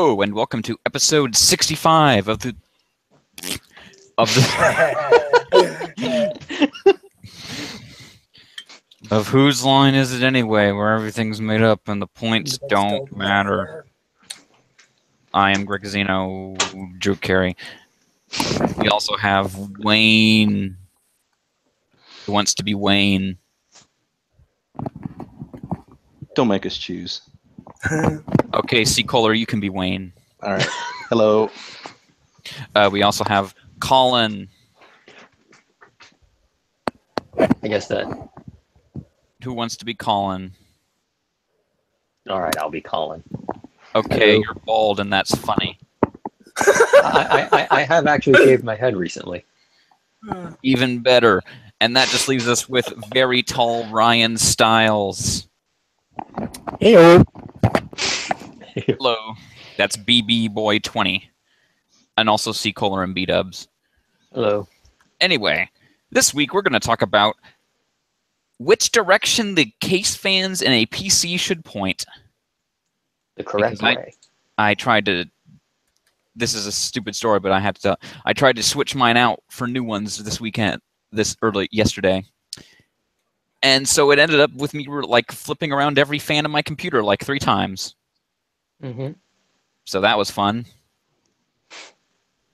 Hello, and welcome to episode 65 of the of Whose Line Is It Anyway, where everything's made up and the points don't matter. I am Greg Zeno, Drew Carey. We also have Wayne, who wants to be Wayne. Don't make us choose. Okay, C. Kohler, you can be Wayne. All right. Hello. We also have Colin. I guess that. Who wants to be Colin? All right, I'll be Colin. Okay, Hello. you're bald, and that's funny. I have actually shaved my head recently. Even better. And that just leaves us with very tall Ryan Stiles. Hey, Hello. That's BB Boy 20. And also C. Kohler and B-Dubs. Hello. Anyway, this week we're going to talk about which direction the case fans in a PC should point. The correct way. I tried to... This is a stupid story, but I tried to switch mine out for new ones yesterday. And so it ended up with me like flipping around every fan of my computer like 3 times. Mm-hmm. So that was fun.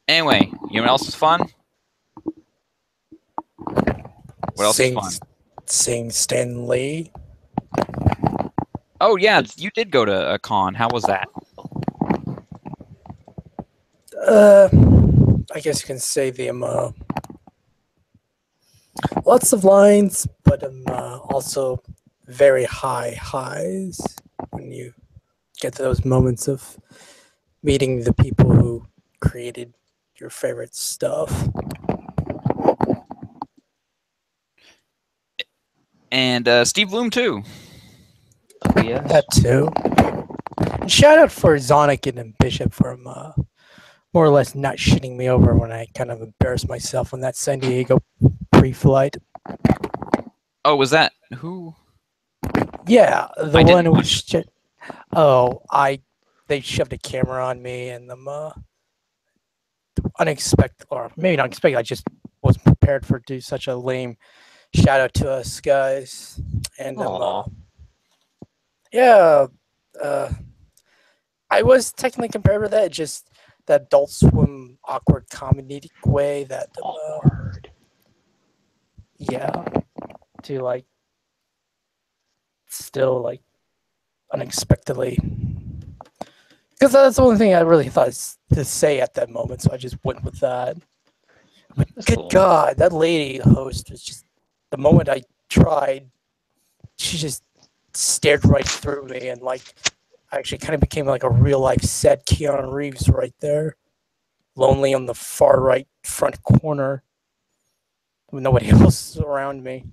Anyway, you know what else was fun? What else was fun? Seeing Stan Lee. Oh yeah, you did go to a con. How was that? I guess you can say the lots of lines, but also very high highs when you get to those moments of meeting the people who created your favorite stuff. And Steve Bloom too. Oh, yeah. That too. And shout out for Zonic and Bishop for more or less not shitting me over when I kind of embarrassed myself on that San Diego pre-flight. Oh, was that who? Yeah, the I one didn't who shit. They shoved a camera on me and unexpected, or maybe not unexpected. I just wasn't prepared for do such a lame shout out to us guys. And yeah, I was technically compared to that, just that Adult Swim awkward comedic way that Awkward. yeah, to like still like unexpectedly, because that's the only thing I really thought to say at that moment, so I just went with that. But That's good cool. God, that lady host was just, the moment I tried, she just stared right through me, and like actually kind of became like a real life sad Keanu Reeves right there, lonely on the far right front corner with nobody else around me.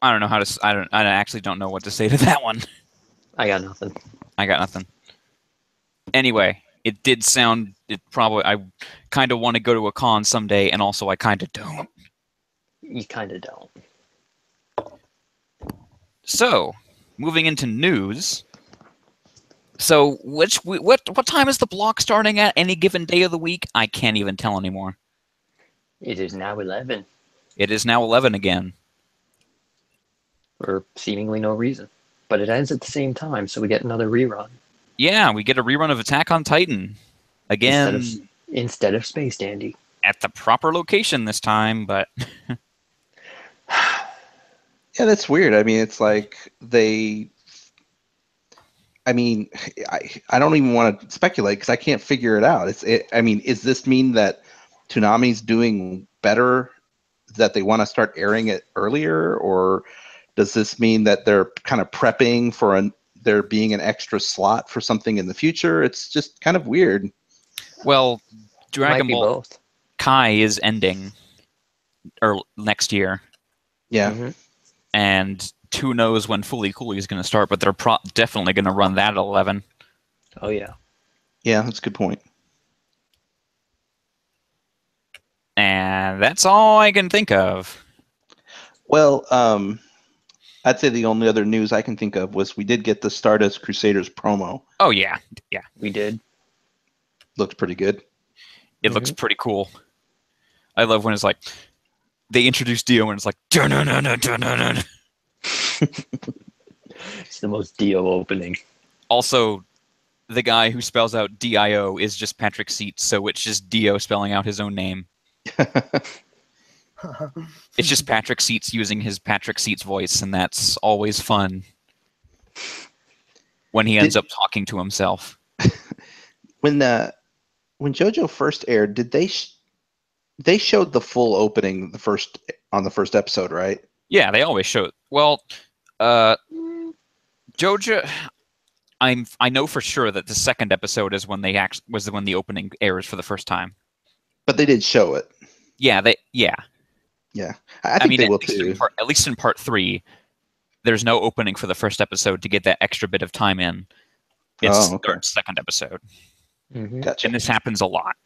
I don't know how to. I actually don't know what to say to that one. I got nothing. I got nothing. Anyway, it did sound. It probably. I kind of want to go to a con someday, and also I kind of don't. You kind of don't. So, moving into news. So, what time is the block starting at any given day of the week? I can't even tell anymore. It is now 11 It is now 11 again. for seemingly no reason. But it ends at the same time, so we get another rerun. Yeah, we get a rerun of Attack on Titan. Again, Instead of Space Dandy. at the proper location this time, but... Yeah, that's weird. I mean, it's like they... I mean, I don't even want to speculate because I can't figure it out. I mean, does this mean that Toonami's doing better, that they want to start airing it earlier, or does this mean that they're kind of prepping for there being an extra slot for something in the future? It's just kind of weird. Well, Dragon Might be Ball both. Kai is ending next year, Yeah. Mm-hmm. and who knows when Fooly Cooly is going to start, but they're definitely going to run that at 11. Oh, yeah. Yeah, that's a good point. And that's all I can think of. Well, I'd say the only other news I can think of was we did get the Stardust Crusaders promo. Oh yeah, yeah. We did. Looked pretty good. It looks pretty cool. I love when it's like they introduce Dio and it's like dun-dun-dun-dun-dun-dun. It's the most Dio opening. Also, the guy who spells out D-I-O is just Patrick Seats, so it's just Dio spelling out his own name. It's just Patrick Seats using his Patrick Seats voice, and that's always fun when he ends up talking to himself. When JoJo first aired, did they showed the full opening on the first episode, right? Yeah, they always show it. Well, JoJo, I know for sure that the second episode is when when the opening airs for the first time. But they did show it. Yeah, Yeah, I think they will too. At least in part 3, there's no opening for the first episode to get that extra bit of time in. It's the second episode. Gotcha. And this happens a lot.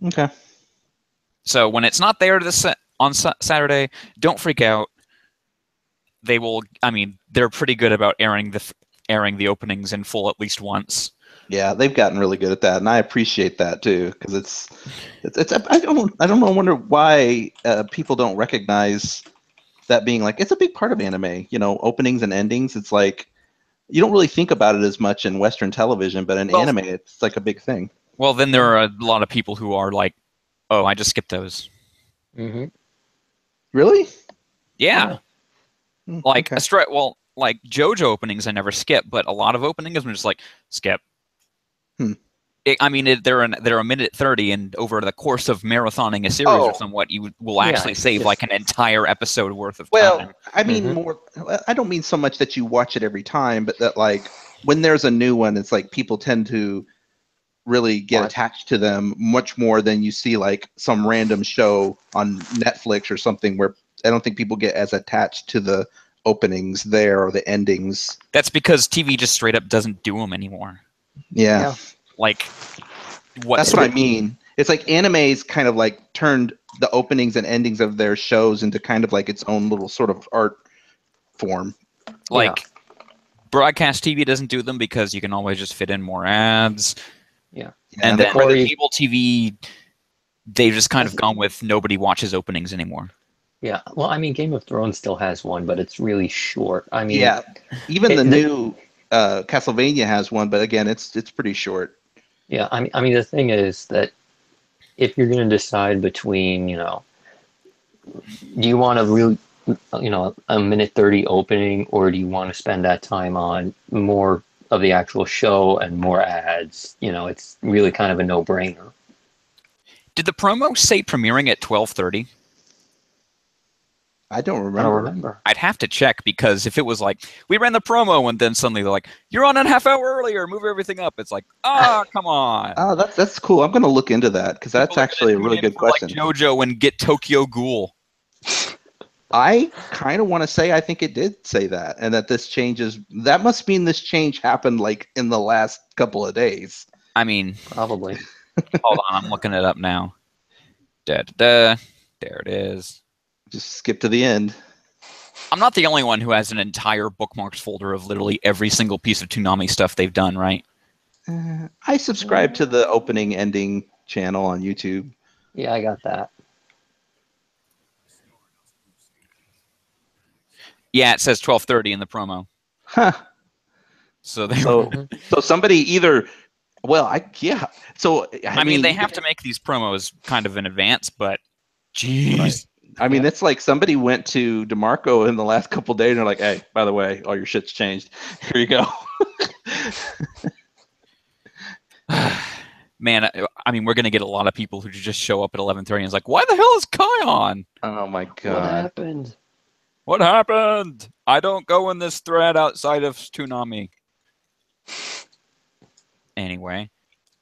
Okay. So when it's not there on Saturday, don't freak out. They will. I mean, they're pretty good about airing the openings in full at least once. Yeah, they've gotten really good at that, and I appreciate that too, because it's I don't know. I wonder why people don't recognize that being like it's a big part of anime. You know, openings and endings. It's like you don't really think about it as much in Western television, but in anime, it's like a big thing. Well, then there are a lot of people who are like, "Oh, I just skipped those." Really? Yeah. Like okay. like JoJo openings, I never skip, but a lot of openings, I'm just like skip. They're a minute 30, and over the course of marathoning a series or somewhat, you will actually save like an entire episode worth of time. Well, I mean more. I don't mean so much that you watch it every time, but that like when there's a new one, it's like people tend to really get attached to them much more than you see like some random show on Netflix or something where I don't think people get as attached to the openings there or the endings. That's because TV just straight up doesn't do them anymore. Yeah. Like, that's what I mean. It's like anime's kind of like turned the openings and endings of their shows into kind of like its own little sort of art form. Like, broadcast TV doesn't do them because you can always just fit in more ads. Yeah. And then for the cable TV, they've just kind of gone with nobody watches openings anymore. Yeah. Well, I mean, Game of Thrones still has one, but it's really short. I mean, even the new Castlevania has one, but again, it's pretty short. Yeah, I mean, the thing is that if you're going to decide between, do you want a really, a minute 30 opening, or do you want to spend that time on more of the actual show and more ads? It's really kind of a no-brainer. Did the promo say premiering at 12:30? I don't remember. I'd have to check, because if it was like, we ran the promo and then suddenly they're like, you're on a half hour earlier, move everything up. It's like, come on. Oh, that's cool. I'm going to look into that, because that's actually a really good question. Like JoJo and get Tokyo Ghoul. I kind of want to say I think it did say that, and that this changes. That must mean this change happened like in the last couple of days. I mean, probably. Hold on, I'm looking it up now. There it is. Just skip to the end. I'm not the only one who has an entire bookmarks folder of literally every single piece of Toonami stuff they've done, right? I subscribe to the opening ending channel on YouTube. Yeah, I got that. Yeah, it says 12:30 in the promo. Huh. So somebody either. Well, So I mean, they have to make these promos kind of in advance, but jeez. Right. I mean, it's like somebody went to DeMarco in the last couple of days and they're like, hey, by the way, all your shit's changed. Here you go. Man, I mean, we're going to get a lot of people who just show up at 11:30 and is like, why the hell is Kai on? Oh, my God. What happened? What happened? I don't go in this thread outside of Toonami. Anyway.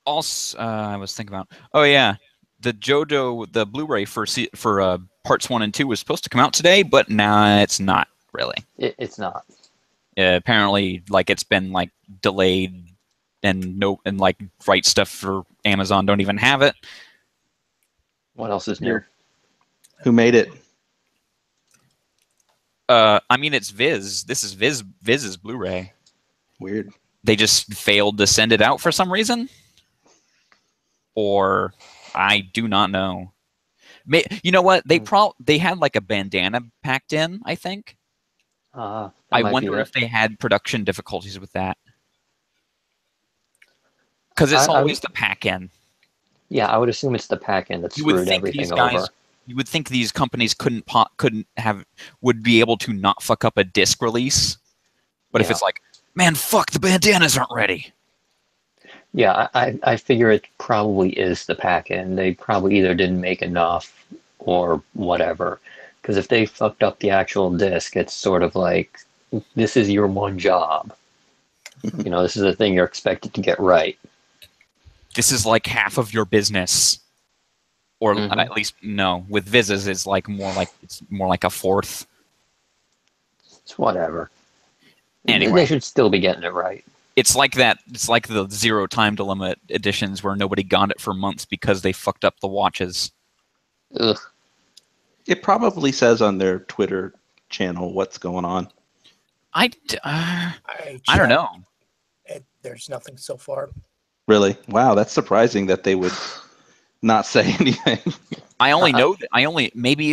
Also, I was thinking about... Oh, yeah. The JoJo, the Blu-ray for parts 1 and 2 was supposed to come out today, but nah, it's not really. It's not. Apparently, like, it's been like delayed, and like Right Stuff for Amazon don't even have it. What else is new? Who made it? I mean, it's Viz. This is Viz's Blu-ray. Weird. They just failed to send it out for some reason, or I do not know. You know what? They had like a bandana packed in, I think. That I might be wonder if it. they had production difficulties with that. Because it's I always the pack-in. Yeah, I would assume it's the pack-in that You would screwed think these everything guys. over. You would think these companies would be able to not fuck up a disc release. But if Yeah. it's like, man, fuck, the bandanas aren't ready. Yeah, I figure it probably is the pack-in. They probably either didn't make enough or whatever. Because if they fucked up the actual disc, it's sort of like, this is your one job. You know, this is the thing you're expected to get right. This is like half of your business. Or at least, no. With Viz's, it's more like a fourth. It's whatever. Anyway. They should still be getting it right. It's like that. It's like the zero time to limit editions where nobody got it for months because they fucked up the watches. Ugh. It probably says on their Twitter channel what's going on. I don't know. There's nothing so far. Really? Wow, that's surprising that they would not say anything. I only know that maybe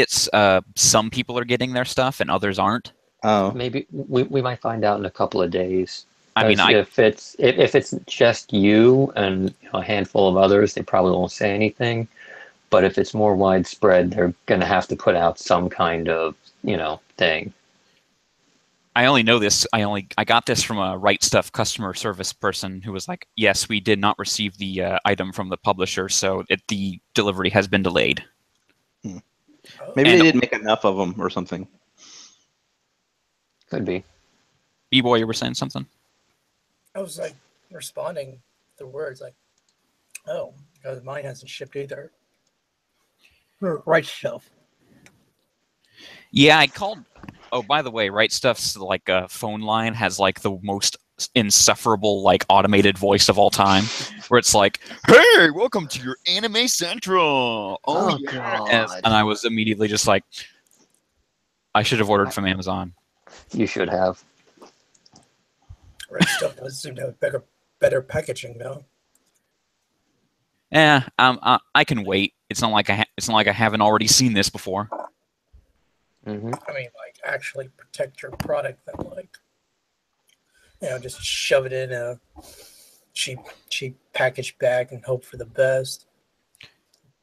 it's some people are getting their stuff and others aren't. Oh, Maybe we might find out in a couple of days. I mean, if it's just you and a handful of others, they probably won't say anything. But if it's more widespread, they're going to have to put out some kind of thing. I only know this. I got this from a Right Stuff customer service person who was like, "Yes, we did not receive the item from the publisher, so the delivery has been delayed." Maybe they didn't make enough of them or something. Could be. B-boy, you were saying something? I was like responding to words like, "Oh, because mine hasn't shipped either." Right Stuff. Yeah, I called. Oh, by the way, Right Stuff's like phone line has like the most insufferable like automated voice of all time, where it's like, "Hey, welcome to your Anime Central." Oh yeah. God! And I was immediately just like, I should have ordered from Amazon. You should have. Right Stuff does seem to have better packaging though. Yeah, I can wait. It's not like I haven't already seen this before. Mm-hmm. I mean, like actually protect your product than like, just shove it in a cheap package bag and hope for the best.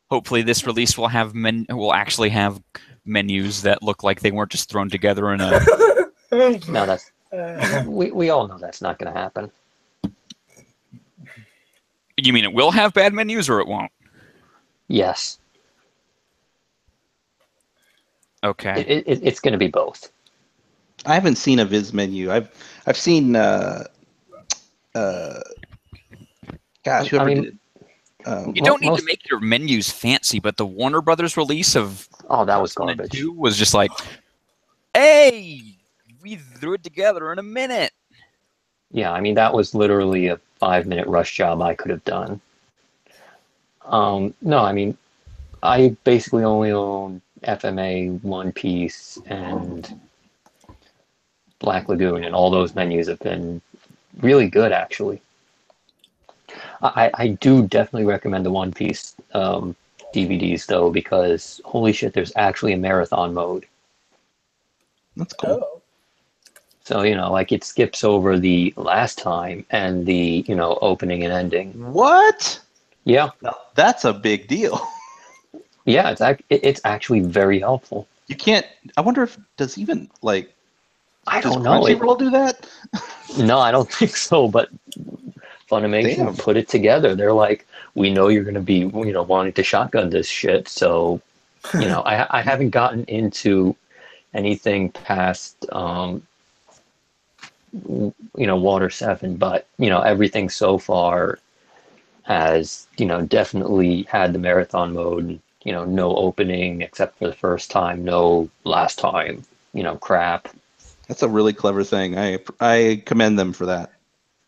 Hopefully, this release will actually have menus that look like they weren't just thrown together in a. No, that's we all know that's not going to happen. You mean it will have bad menus or it won't? Yes. Okay. It's going to be both. I haven't seen a Viz menu. I've seen gosh, whoever did it. You don't need to make your menus fancy, but the Warner Brothers release of that was One and garbage. 2 was just like, hey, we threw it together in a minute. Yeah, I mean that was literally a 5-minute rush job I could have done. No, I mean I basically only own FMA, One Piece, and Black Lagoon, and all those menus have been really good, actually. I do definitely recommend the One Piece DVDs, though, because holy shit, there's actually a marathon mode. That's cool. Oh. So, like it skips over the last time and the, opening and ending. What? Yeah. That's a big deal. Yeah, it's actually very helpful. You can't. I wonder if does even like. I Does don't know. Crunchyroll do that? No, I don't think so. But Funimation Damn. put it together. They're like, we know you're going to be, wanting to shotgun this shit. So, I haven't gotten into anything past, Water 7, but everything so far has, definitely had the marathon mode. No opening except for the first time, no last time, crap. That's a really clever thing. I commend them for that.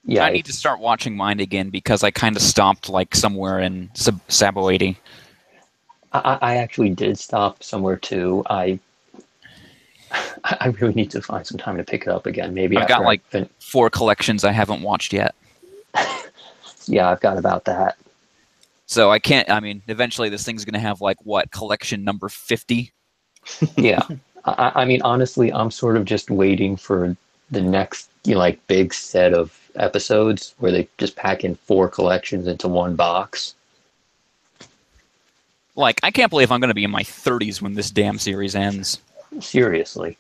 Yeah, I need to start watching mine again because I kind of stopped like somewhere in Sabo 80. I actually did stop somewhere too. I really need to find some time to pick it up again. Maybe I've after got like 4 collections I haven't watched yet. Yeah, I've got about that. So I can't. I mean, eventually this thing's gonna have like what, collection number 50? Yeah, I mean, honestly, I'm sort of just waiting for the next, like big set of episodes where they just pack in 4 collections into one box. Like, I can't believe I'm gonna be in my 30s when this damn series ends. Seriously.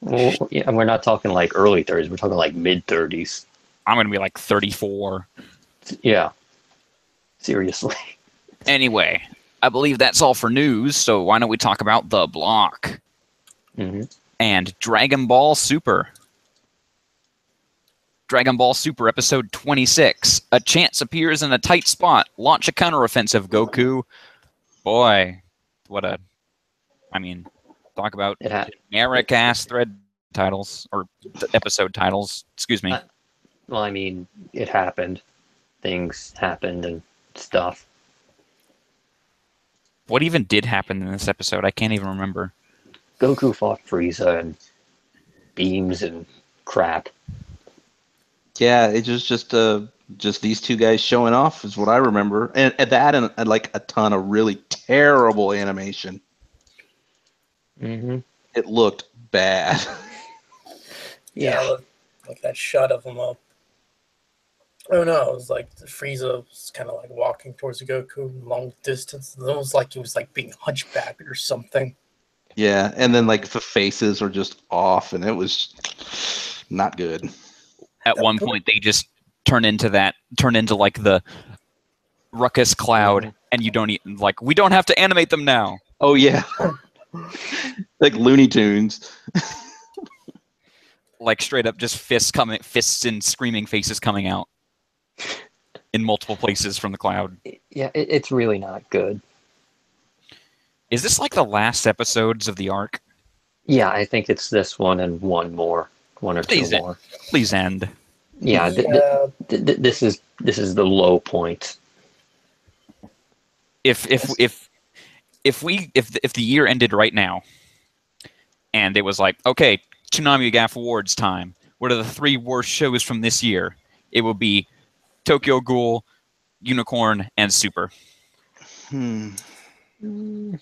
Well, yeah, and we're not talking like early 30s. We're talking like mid 30s. I'm gonna be like 34. Yeah. Seriously. Anyway, I believe that's all for news. So why don't we talk about The Block and Dragon Ball Super. Dragon Ball Super episode 26. A chance appears in a tight spot. Launch a counteroffensive, Goku. Boy, what a... I mean, talk about generic-ass thread titles, or episode titles. Excuse me. Well, I mean, it happened. Things happened and stuff. What even did happen in this episode? I can't even remember. Goku fought Frieza and beams and crap. Yeah, it was just these two guys showing off is what I remember, and like a ton of really terrible animation. It looked bad. Yeah, like that shot of him up. Oh no, it was like Frieza was kind of like walking towards Goku long distance. It was like he was like being hunchbacked or something. Yeah, and then like the faces were just off, and it was not good. At one point, they just turn into like the ruckus cloud, and you don't even, like, we don't have to animate them now. Oh yeah, like Looney Tunes. Like straight up, just fists and screaming faces coming out in multiple places from the cloud. Yeah, it's really not good. Is this like the last episodes of the arc? Yeah, I think it's this one and one or two more. Please end. Yeah, this is the low point. If the year ended right now, and it was like, okay, ToonamiGAF Awards time. What are the 3 worst shows from this year? It would be Tokyo Ghoul, Unicorn, and Super. I don't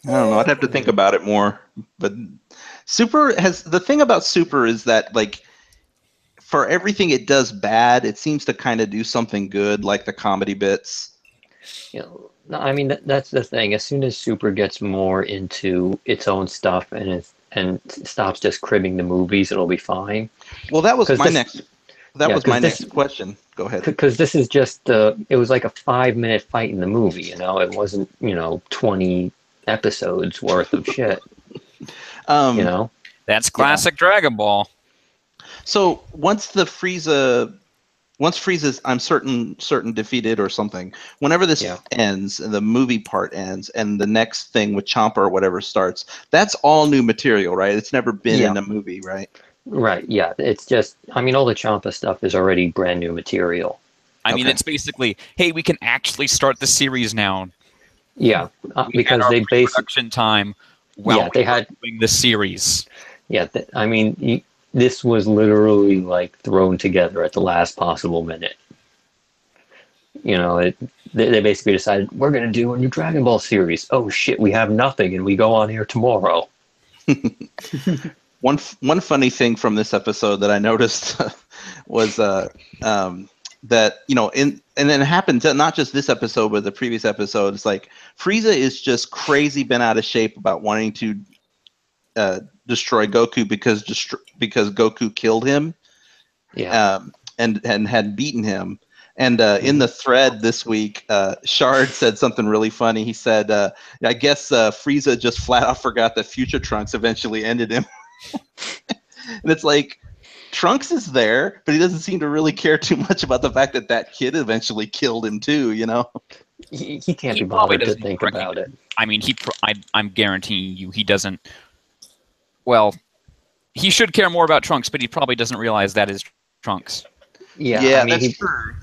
know. I'd have to think about it more. But the thing about Super is that, like, for everything it does bad, it seems to kind of do something good, like the comedy bits. I mean, that's the thing. As soon as Super gets more into its own stuff and stops just cribbing the movies, it'll be fine. Well, that was my next question. Go ahead. Because this is just it was like a 5-minute fight in the movie. It wasn't 20 episodes worth of shit. That's classic Dragon Ball. So once Frieza's, I'm certain defeated or something. Whenever this ends, the movie part ends, and the next thing with Champa or whatever starts, that's all new material, right? It's never been in a movie, right? Right. Yeah. It's just, I mean, all the Champa stuff is already brand new material. I mean, it's basically, hey, we can actually start the series now. Yeah, because they production time while they had doing the series. Yeah, I mean, this was literally like thrown together at the last possible minute. They basically decided, we're going to do a new Dragon Ball series. Oh shit, we have nothing, and we go on air tomorrow. One funny thing from this episode that I noticed was that and then it happened to not just this episode but the previous episode. It's like Frieza is just crazy bent out of shape about wanting to destroy Goku because Goku killed him, and had beaten him. And in the thread this week, Shard said something really funny. He said, "I guess Frieza just flat out forgot that Future Trunks eventually ended him." And it's like, Trunks is there, but he doesn't seem to really care too much about the fact that kid eventually killed him too. He can't be bothered to think about it. I mean, I'm guaranteeing you, he doesn't. Well, he should care more about Trunks, but he probably doesn't realize that is Trunks. Yeah, I mean, that's true.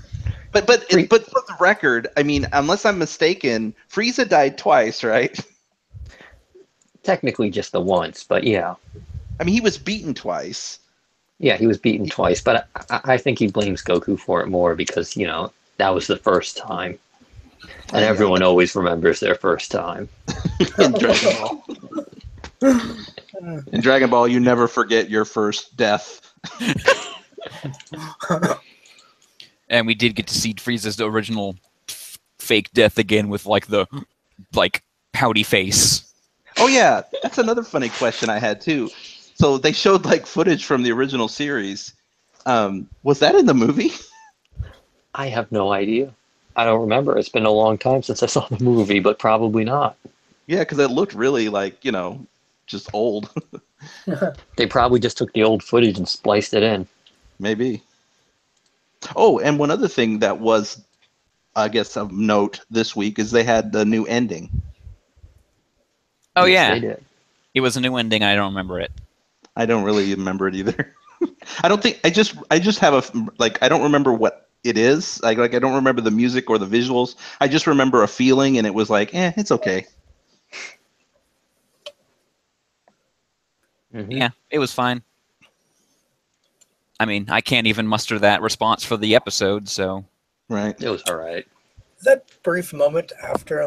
But for the record, I mean, unless I'm mistaken, Frieza died twice, right? technically just the once, but yeah. I mean, he was beaten twice. Yeah, he was beaten twice, but I think he blames Goku for it more because, that was the first time. And everyone always remembers their first time. In Dragon Ball. In Dragon Ball, you never forget your first death. And we did get to see Frieza's original fake death again with the pouty face. Oh yeah, that's another funny question I had too. So they showed footage from the original series. Was that in the movie? I have no idea. I don't remember. It's been a long time since I saw the movie, but probably not. Yeah, because it looked really just old. They probably just took the old footage and spliced it in. Maybe. Oh, and one other thing that was, I guess, of note this week is they had the new ending. Oh Yes, yeah, they did. It was a new ending. I don't remember it. I don't really remember it either. I don't think I just have I don't remember what it is. I don't remember the music or the visuals. I just remember a feeling, and it was it's okay. Mm-hmm. Yeah, it was fine. I mean, I can't even muster that response for the episode, so. Right. It was all right. That brief moment after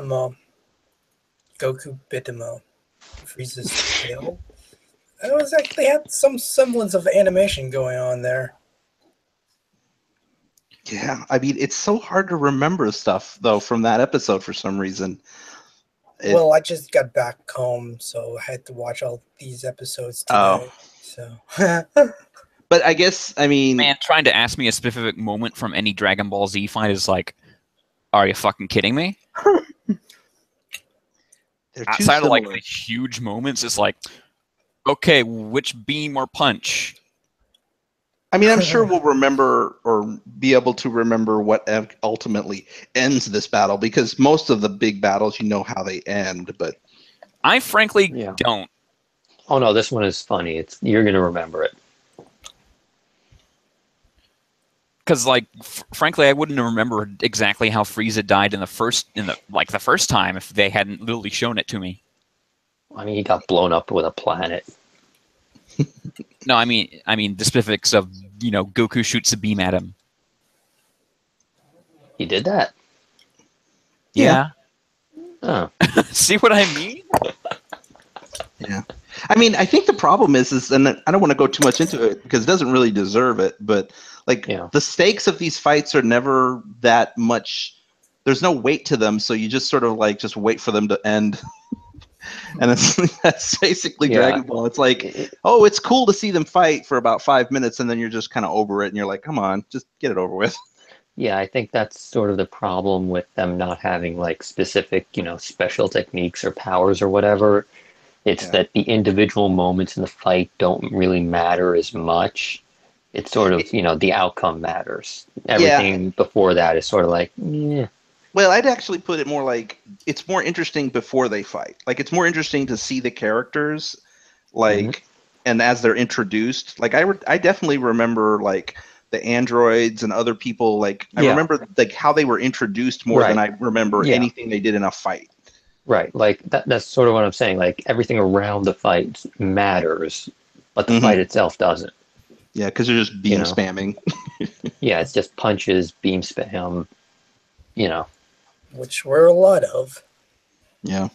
Goku bit him Frieza's tail, it was actually had some semblance of animation going on there. Yeah, I mean, it's so hard to remember stuff though from that episode for some reason. Well, I just got back home, so I had to watch all these episodes today. Oh. So. But I guess, I mean... Man, trying to ask me a specific moment from any Dragon Ball Z fight is are you fucking kidding me? Outside of the huge moments, it's okay, which beam or punch? I mean, I'm sure we'll remember or be able to remember what ultimately ends this battle, because most of the big battles, how they end, but... I frankly don't. Oh no, this one is funny. You're going to remember it. Because, frankly, I wouldn't remember exactly how Frieza died the first time if they hadn't literally shown it to me. I mean, he got blown up with a planet. No, I mean the specifics of Goku shoots a beam at him. He did that. Yeah. Oh. See what I mean? Yeah. I mean, I think the problem is, and I don't want to go too much into it because it doesn't really deserve it, but the stakes of these fights are never that much. There's no weight to them, so you just sort of just wait for them to end. And that's basically Dragon Ball. It's it's cool to see them fight for about 5 minutes, and then you're just kind of over it, and you're like, come on, just get it over with. Yeah, I think that's sort of the problem with them not having specific, special techniques or powers or whatever. It's that the individual moments in the fight don't really matter as much. It's sort of, the outcome matters. Everything before that is sort of yeah. Well, I'd actually put it more it's more interesting before they fight. It's more interesting to see the characters, and as they're introduced. I definitely remember the androids and other people. I remember how they were introduced more than I remember anything they did in a fight. Right, that's sort of what I'm saying. Everything around the fight matters, but the fight itself doesn't. Yeah, because they're just beam spamming. Yeah, it's just punches, beam spam, Which were a lot of. Yeah.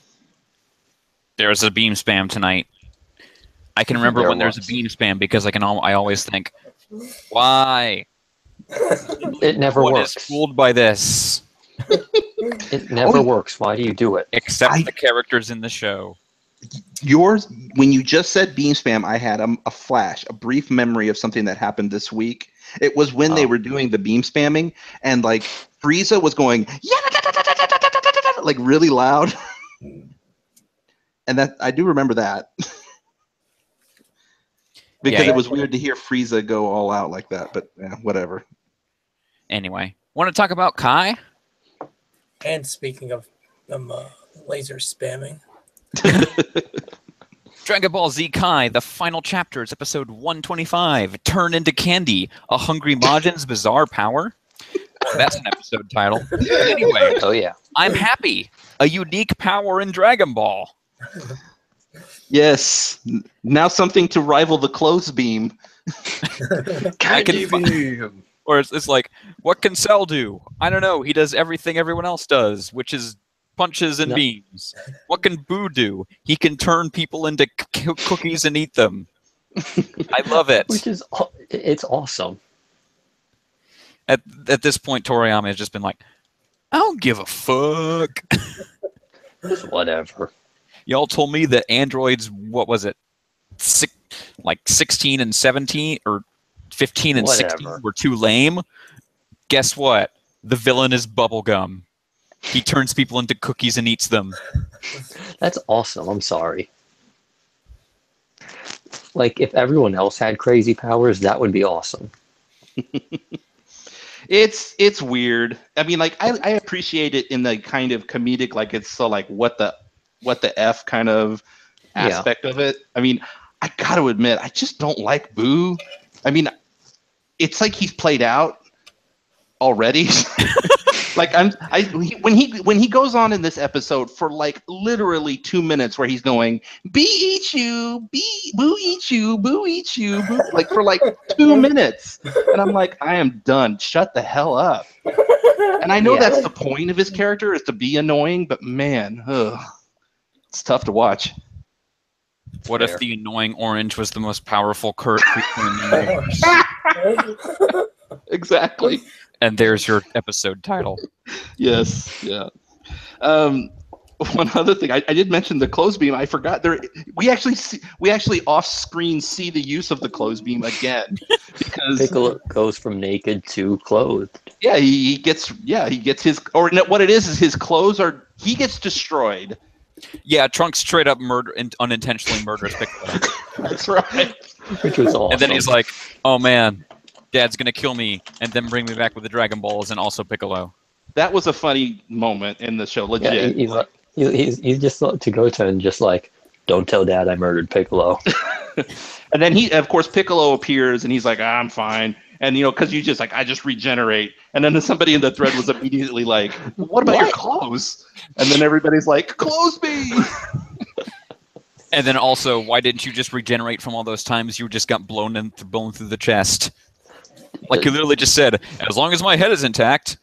There's a beam spam tonight. I can remember when there's a beam spam because I always think, why? It never works. What is fooled by this? It never works. Why do you do it? Except the characters in the show. When you just said beam spam, I had a flash, a brief memory of something that happened this week. It was when they were doing the beam spamming, and Frieza was going really loud, and that I do remember that because it was weird to hear Frieza go all out like that. But whatever. Anyway, want to talk about Kai? And speaking of laser spamming. Dragon Ball Z Kai, the final chapters, episode 125, Turn into Candy, a Hungry Majin's Bizarre Power. That's an episode title. Anyway, oh yeah, I'm happy. A unique power in Dragon Ball. Yes. Now something to rival the clothes beam. Or it's like, what can Cell do? I don't know. He does everything everyone else does, which is punches and beams. What can Boo do? He can turn people into cookies and eat them. I love it. It's awesome. At this point, Toriyama has just been like, I don't give a fuck. Just whatever. Y'all told me that androids, what was it, 16 and 17 or 15 and 16 were too lame. Guess what? The villain is Bubblegum. He turns people into cookies and eats them. That's awesome. I'm sorry. Like, if everyone else had crazy powers, that would be awesome. It's weird. I mean, like I appreciate it in the kind of comedic, like it's so like what the F kind of aspect of it. I mean, I got to admit, I just don't like Boo. I mean, it's like he's played out already. Like when he goes on in this episode for like literally 2 minutes where he's going, Bee eat you, Boo eat you, Boo eat you, Boo, like for like 2 minutes. And I'm like, I am done. Shut the hell up. And I know that's the point of his character, is to be annoying, but man, it's tough to watch. What if the annoying orange was the most powerful creature in the universe? Exactly. And there's your episode title. Yes, yeah. One other thing, I did mention the clothes beam. I forgot we actually off screen see the use of the clothes beam again, because Piccolo goes from naked to clothed. Yeah, he gets his, or no, what it is his clothes he gets destroyed. Yeah, Trunks straight up unintentionally murders Piccolo. That's right. Which was awesome. And then he's like, "Oh man, Dad's gonna kill me, and then bring me back with the Dragon Balls and also Piccolo." That was a funny moment in the show, legit. Yeah, he's just to go to and just like, don't tell Dad I murdered Piccolo. And then of course, Piccolo appears and he's like, I'm fine. And because you just like, I just regenerate. And then somebody in the thread was immediately like, what about your clothes? And then everybody's like, clothes me. And then also, why didn't you just regenerate from all those times you just got blown through the chest? Like you literally just said, as long as my head is intact.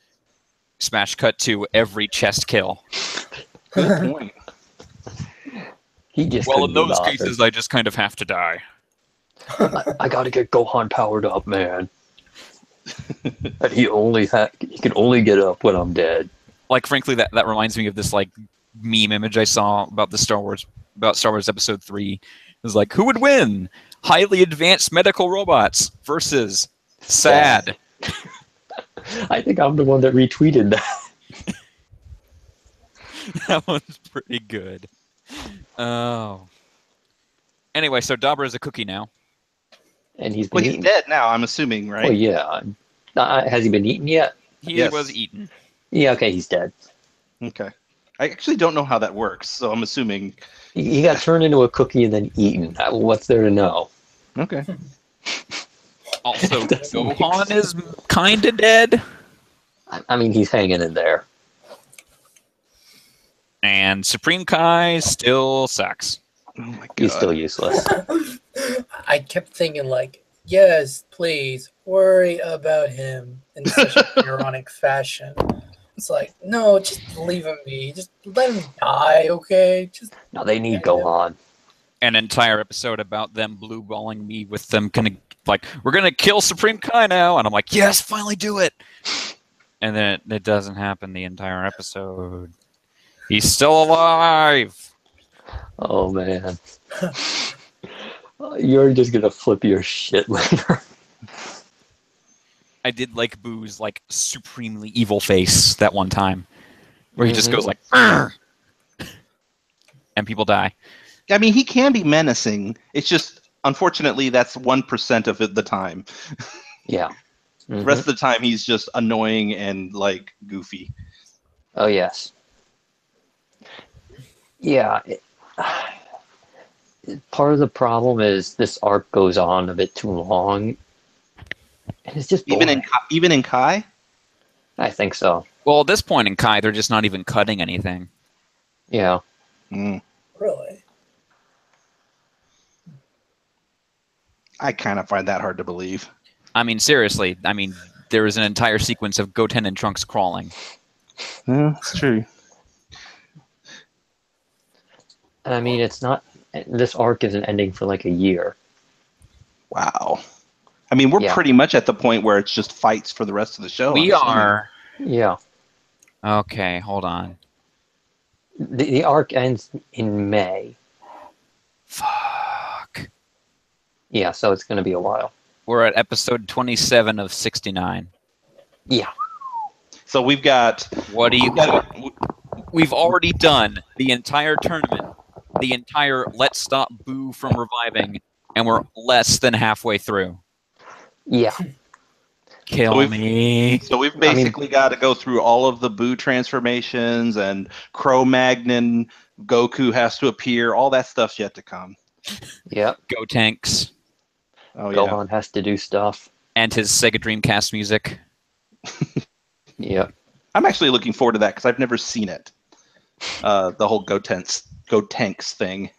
Smash cut to every chest kill. Good point. He just in those cases, I just kind of have to die. I gotta get Gohan powered up, man. And he can only get up when I'm dead. Like, frankly, that reminds me of this like meme image I saw about Star Wars Episode 3. It was like, who would win? Highly advanced medical robots versus sad. I think I'm the one that retweeted that. That one's pretty good. Oh. Anyway, so Dabra is a cookie now. And he's dead now, I'm assuming, right? Oh, yeah. Has he been eaten yet? He was eaten. Yeah, okay, he's dead. Okay. I actually don't know how that works, so I'm assuming... He got turned into a cookie and then eaten. What's there to know? Okay. Also, Gohan is kind of dead. I mean, he's hanging in there. And Supreme Kai still sucks. Oh my God. He's still useless. I kept thinking, like, yes, please, worry about him in such an ironic fashion. It's like, no, just leave him be. Just let him die, okay? No, they need Gohan. An entire episode about them blue balling me with them we're gonna kill Supreme Kai now, and I'm like, yes, finally do it. And then it doesn't happen the entire episode. He's still alive. Oh man, you're just gonna flip your shit later. I did like Boo's like supremely evil face that one time, where he just goes like, "Arr!" and people die. I mean, he can be menacing. It's just, unfortunately, that's 1% of the time. Yeah. The rest of the time, he's just annoying and like goofy. Oh yes. Yeah. Part of the problem is this arc goes on a bit too long, and it's just boring. even in Kai. I think so. Well, at this point in Kai, they're just not even cutting anything. Yeah. Mm. Really? I kind of find that hard to believe. I mean, seriously. I mean, there is an entire sequence of Goten and Trunks crawling. Yeah, it's true. And I mean, it's not. This arc isn't ending for like a year. Wow. I mean, we're Yeah. pretty much at the point where it's just fights for the rest of the show. We I'm assuming. are. Yeah. Okay, hold on. The arc ends in May. Fuck. Yeah, so it's going to be a while. We're at episode 27 of 69. Yeah. So we've got. What do you? We've already done the entire tournament, the entire Let's Stop Boo from reviving, and we're less than halfway through. Yeah. Kill me. So we've basically got to go through all of the Boo transformations and Cro-Magnon, Goku has to appear. All that stuff's yet to come. Yep. Go Tanks. Oh, yeah. Gohan has to do stuff. And his Sega Dreamcast music. Yep. I'm actually looking forward to that because I've never seen it. The whole Go Tanks thing.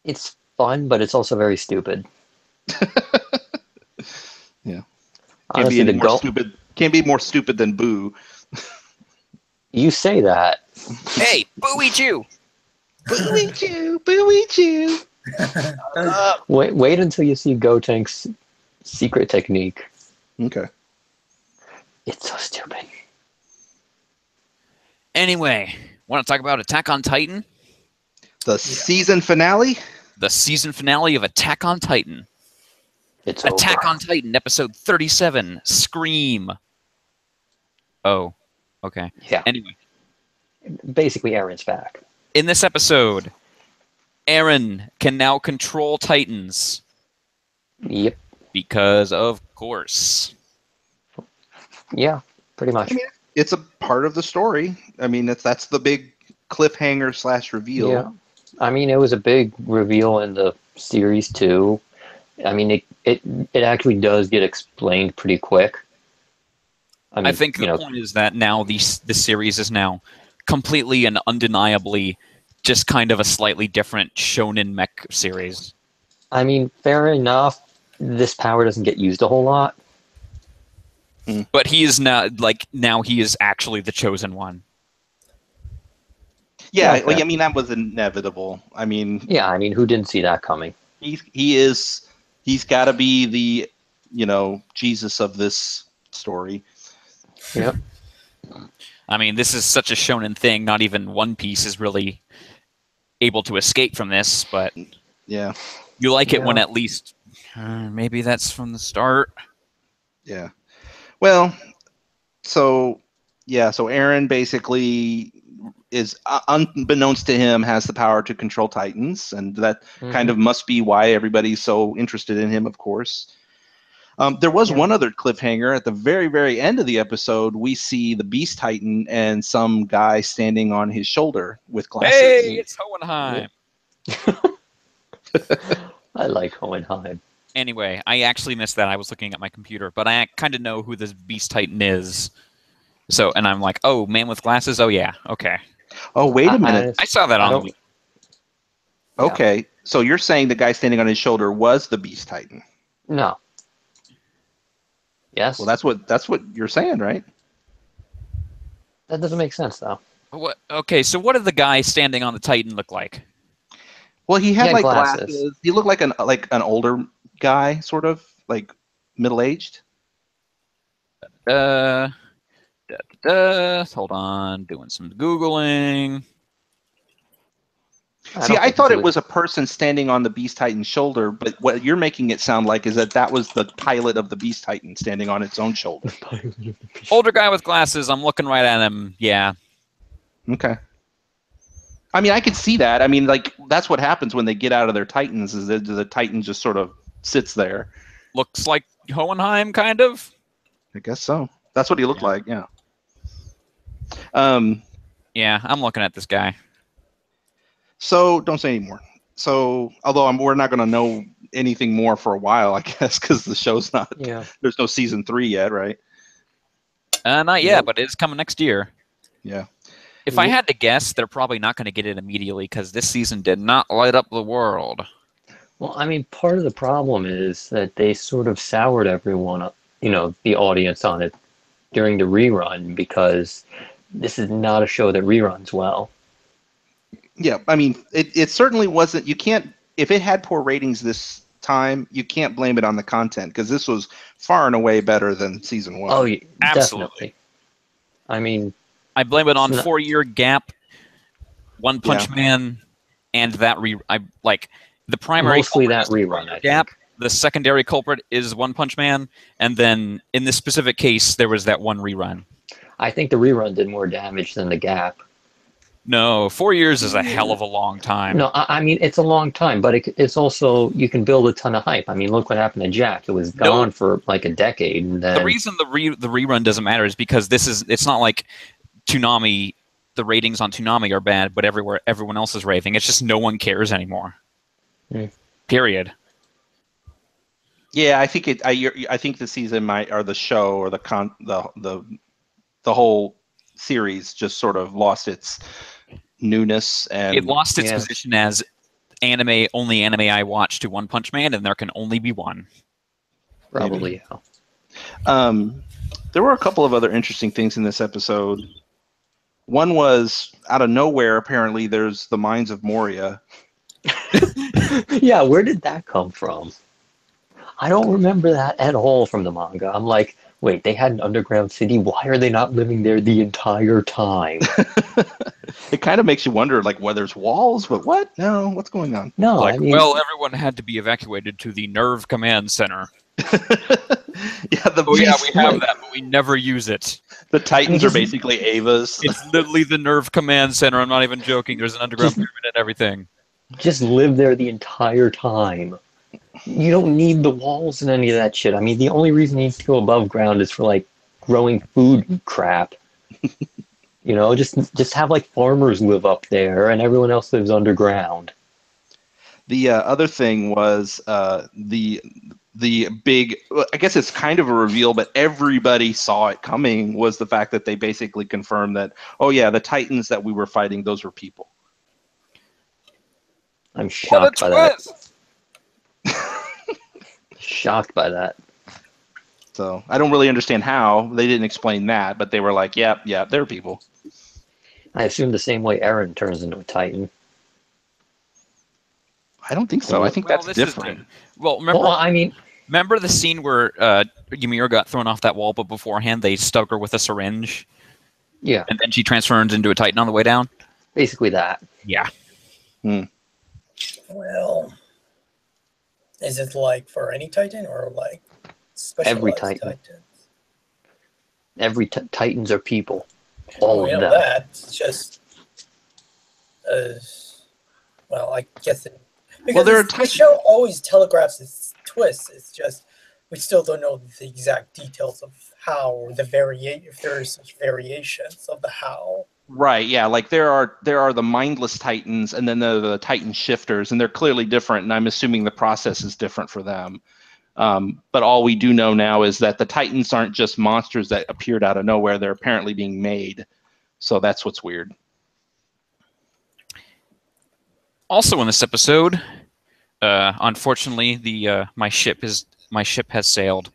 It's fun, but it's also very stupid. Yeah. Honestly, Can't be more stupid than Boo. You say that. Hey, Booey Chew! Booey Chew! Booey Chew! Wait until you see Gotenks' secret technique. Okay. It's so stupid. Anyway, want to talk about Attack on Titan? The season finale? The season finale of Attack on Titan. It's Attack over. on Titan, episode 37, Scream. Oh, okay. Yeah. Anyway, Basically, Aaron's back. in this episode, Eren can now control Titans. Yep. Because, of course. Yeah, pretty much. I mean, it's a part of the story. I mean, that's the big cliffhanger / reveal. Yeah. I mean, it was a big reveal in the series too. I mean, it actually does get explained pretty quick. I think the point is that now this series is now completely and undeniably just kind of a slightly different shonen mech series. I mean, fair enough. This power doesn't get used a whole lot. But he is now he is actually the chosen one. Yeah, Okay. like, I mean, that was inevitable. I mean, Yeah, I mean, who didn't see that coming? he's got to be the, Jesus of this story. Yep. I mean, this is such a shonen thing. Not even One Piece is really able to escape from this. But Yeah. you like it when Yeah. at least maybe that's from the start. Yeah. Well, so Aaron basically is, unbeknownst to him, has the power to control Titans, and that kind of must be why everybody's so interested in him, of course. There was one other cliffhanger at the very, very end of the episode. We see the Beast Titan and some guy standing on his shoulder with glasses. Hey, it's Hohenheim. I like Hohenheim. Anyway, I actually missed that. I was looking at my computer, but I kind of know who this Beast Titan is. So, and I'm like, oh, man with glasses? Oh, yeah. Okay. Oh, wait a minute. I saw that on the... Okay, so you're saying the guy standing on his shoulder was the Beast Titan? No. Yes. Well, that's what you're saying, right? That doesn't make sense, though. What? Okay, so what did the guy standing on the Titan look like? Well, he had like glasses. glasses. He looked like an older guy, sort of like middle-aged. Hold on, doing some Googling. See, I thought it was a person standing on the Beast Titan's shoulder, but what you're making it sound like is that was the pilot of the Beast Titan standing on its own shoulder. Older guy with glasses. I'm looking right at him. Yeah. Okay. I mean, I could see that. I mean, like, that's what happens when they get out of their Titans, is that the Titan just sort of sits there. Looks like Hohenheim, kind of. I guess so. That's what he looked like, yeah. Yeah, I'm looking at this guy. So, don't say any more. So, although we're not going to know anything more for a while, I guess, because the show's not... Yeah. There's no season 3 yet, right? Not yet, but it's coming next year. Yeah. If I had to guess, they're probably not going to get it immediately because this season did not light up the world. Well, I mean, part of the problem is that they sort of soured everyone, the audience on it during the rerun because this is not a show that reruns well. Yeah, I mean, it certainly wasn't. You can't, if it had poor ratings this time, you can't blame it on the content because this was far and away better than season one. Oh, yeah, Absolutely. definitely. I mean, I blame it on it's not- 4-year gap, One Punch Yeah. Man, and that the primary mostly culprit that is the rerun, 4-year I gap. think. The secondary culprit is One Punch Man, and then in this specific case, there was that one rerun. I think the rerun did more damage than the gap. No, 4 years is a hell of a long time. No, I mean, it's a long time, but it's also, you can build a ton of hype. I mean, look what happened to Jack. It was gone for like a decade, and then... The reason the rerun doesn't matter is because it's not like Toonami, the ratings on Toonami are bad, but everyone else is raving. It's just no one cares anymore. Period. Yeah, I think I think the season or the show or the whole series just sort of lost its newness, and It lost its position as only anime I watch to One Punch Man, and there can only be one. Probably, There were a couple of other interesting things in this episode. One was, out of nowhere, apparently, there's the Mines of Moria. Yeah, where did that come from? I don't remember that at all from the manga. I'm like, wait, they had an underground city? Why are they not living there the entire time? It kind of makes you wonder, like, whether there's walls, but what? No, what's going on? No, Like, I mean... well, everyone had to be evacuated to the Nerve Command Center. Yeah, we have that, but we never use it. The Titans are basically Avas. It's literally the Nerve Command Center. I'm not even joking. There's an underground pyramid and everything. Just live there the entire time. You don't need the walls and any of that shit. I mean, the only reason you need to go above ground is for, like, growing food and crap. Just have, like, farmers live up there and everyone else lives underground. The other thing was the big, I guess it's kind of a reveal, but everybody saw it coming, was the fact that they basically confirmed that, oh yeah, the Titans that we were fighting, those were people. I'm shocked by that. Shocked by that. So I don't really understand how they didn't explain that, but they were like, yeah, they're people. I assume the same way Eren turns into a Titan. I don't think so. I think that's different. Remember the scene where Ymir got thrown off that wall, but beforehand they stuck her with a syringe? Yeah. And then she transforms into a Titan on the way down? Basically that. Yeah. Well, is it like for any Titan or like specialized every Titan? Titans? Every Titans are people. All of them. That's just, well, I guess it. Because the show always telegraphs its twists. It's just we still don't know the exact details of how, or if there are such variations of the how. Right, yeah, like there are the mindless Titans, and then the Titan shifters, and they're clearly different, and I'm assuming the process is different for them. But all we do know now is that the Titans aren't just monsters that appeared out of nowhere. They're apparently being made. So that's what's weird. Also in this episode, unfortunately, my ship has sailed.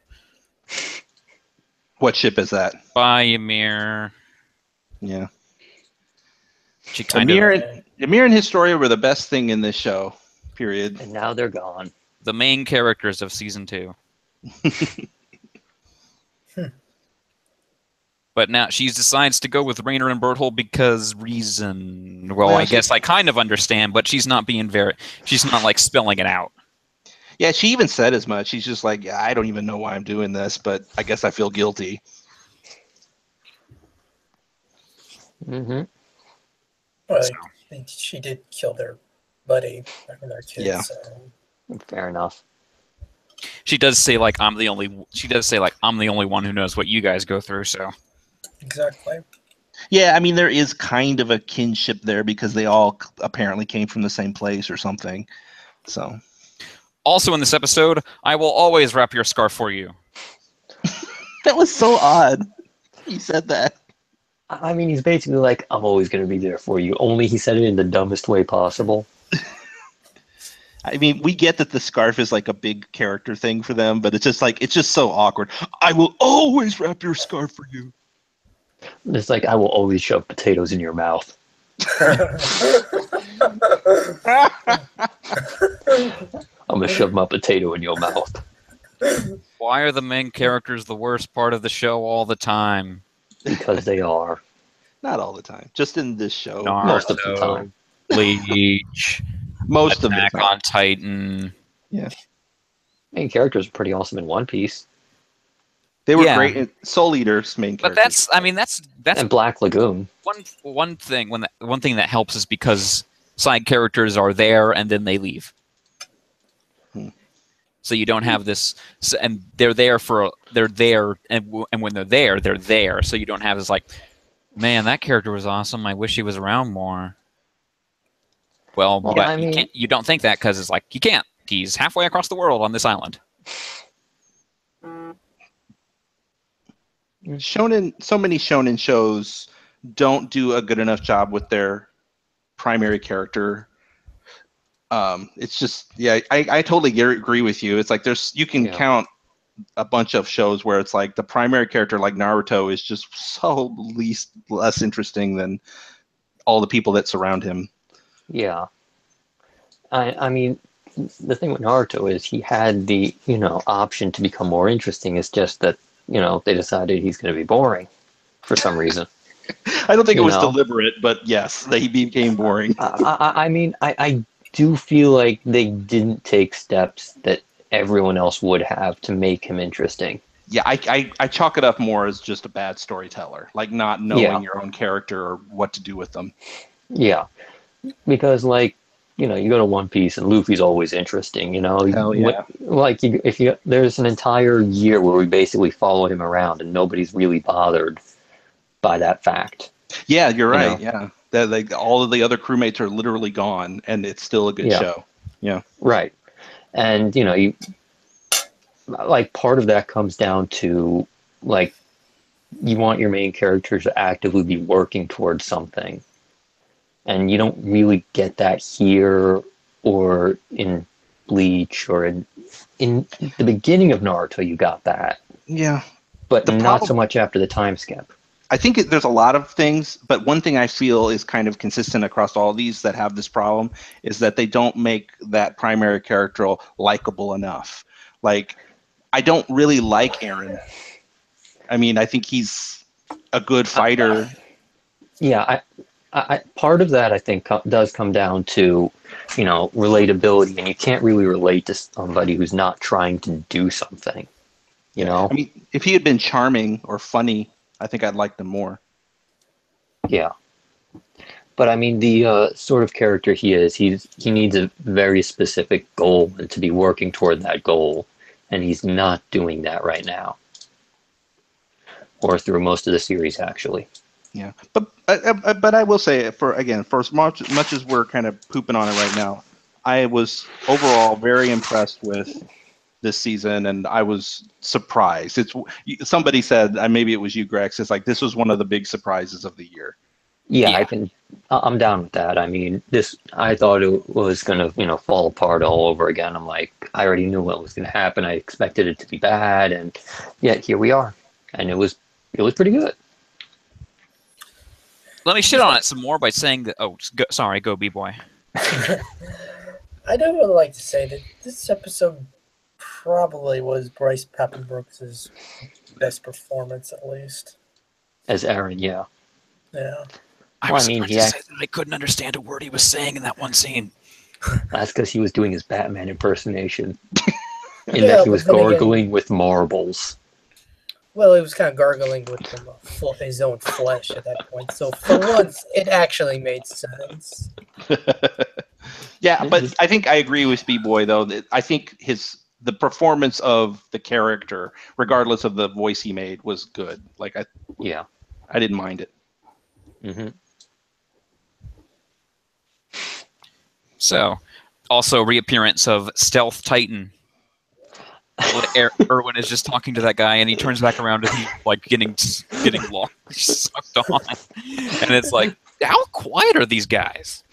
What ship is that? By Ymir. Yeah. Ymir and Historia were the best thing in this show, period. And now they're gone. The main characters of season 2. But now she decides to go with Rainer and Berthold because reason. Well, I guess I kind of understand, but she's not like spelling it out. Yeah, she even said as much. She's just like, yeah, I don't even know why I'm doing this, but I guess I feel guilty. Mm-hmm. Well, she did kill their buddy and their kids. Yeah. So. Fair enough. She does say like I'm the only one who knows what you guys go through, so. Exactly. Yeah, I mean there is kind of a kinship there because they all apparently came from the same place or something. So. Also in this episode, I will always wrap your scarf for you. That was so odd. He said that. I mean, he's basically like, I'm always going to be there for you. Only he said it in the dumbest way possible. I mean, we get that the scarf is like a big character thing for them, but it's just so awkward. I will always wrap your scarf for you. It's like, I will always shove potatoes in your mouth. I'm gonna shove my potato in your mouth. Why are the main characters the worst part of the show all the time? Because they are. Not all the time, just in this show. Most of the time. Bleach, Most of the Attack time. on Titan. Yeah. Main characters are pretty awesome in One Piece. They were Yeah. great in Soul Eater's main But character. that's And Black Lagoon. one thing. One thing that helps is because side characters are there and then they leave. So you don't have this, and they're there, and when they're there. So you don't have this like, man, that character was awesome. I wish he was around more. Well, Well, but I mean- you don't think that because it's like you can't. He's halfway across the world on this island. Shonen, so many shonen shows don't do a good enough job with their primary character. It's just, yeah, I totally agree with you. It's like you can count a bunch of shows where it's like the primary character, like Naruto, is just so less interesting than all the people that surround him. Yeah. I mean, the thing with Naruto is he had the, option to become more interesting. It's just that, they decided he's going to be boring for some reason. I don't think it was deliberate, but yes, he became boring. I mean, I do feel like they didn't take steps that everyone else would have to make him interesting. Yeah, I chalk it up more as just a bad storyteller, like not knowing your own character or what to do with them. Yeah, because you go to One Piece and Luffy's always interesting. Hell yeah. There's an entire year where we basically follow him around and nobody's really bothered by that fact. Yeah, you're right. Yeah, all of the other crewmates are literally gone, and it's still a good show. Yeah, right. And you part of that comes down to you want your main characters to actively be working towards something, and you don't really get that here or in Bleach or in the beginning of Naruto. You got that. Yeah, but not so much after the time skip. I think there's a lot of things, but one thing I feel is kind of consistent across all these that have this problem is that they don't make that primary character likable enough. Like, I don't really like Eren. I mean, I think he's a good fighter. Yeah, I part of that I think does come down to, relatability, and you can't really relate to somebody who's not trying to do something. I mean, if he had been charming or funny, I think I'd like them more. Yeah. But I mean, the sort of character he is, he needs a very specific goal and to be working toward that goal, and he's not doing that right now. Or through most of the series, actually. Yeah, but I will say, for as much as we're kind of pooping on it right now, I was overall very impressed with this season, and I was surprised. Somebody said, maybe it was you, Grex, it's like this was one of the big surprises of the year. Yeah. I'm down with that. I mean, I thought it was gonna, fall apart all over again. I'm like, I already knew what was gonna happen. I expected it to be bad, and yet here we are, and it was pretty good. Let me shit on it some more by saying that. Oh, sorry, go B-boy. I do would like to say that this episode probably was Bryce Papenbrooks' best performance, at least. As Eren, yeah. Yeah. I mean, I couldn't understand a word he was saying in that one scene. That's because he was doing his Batman impersonation. In that he was gargling with marbles. Well, he was kind of gargling with his own flesh at that point. So for once, it actually made sense. Yeah, but I think I agree with B-Boy, though. I think the performance of the character, regardless of the voice he made, was good. I didn't mind it. Mm-hmm. So, also reappearance of Stealth Titan. Erwin is just talking to that guy, and he turns back around, and he's getting sucked on, and it's like, how quiet are these guys?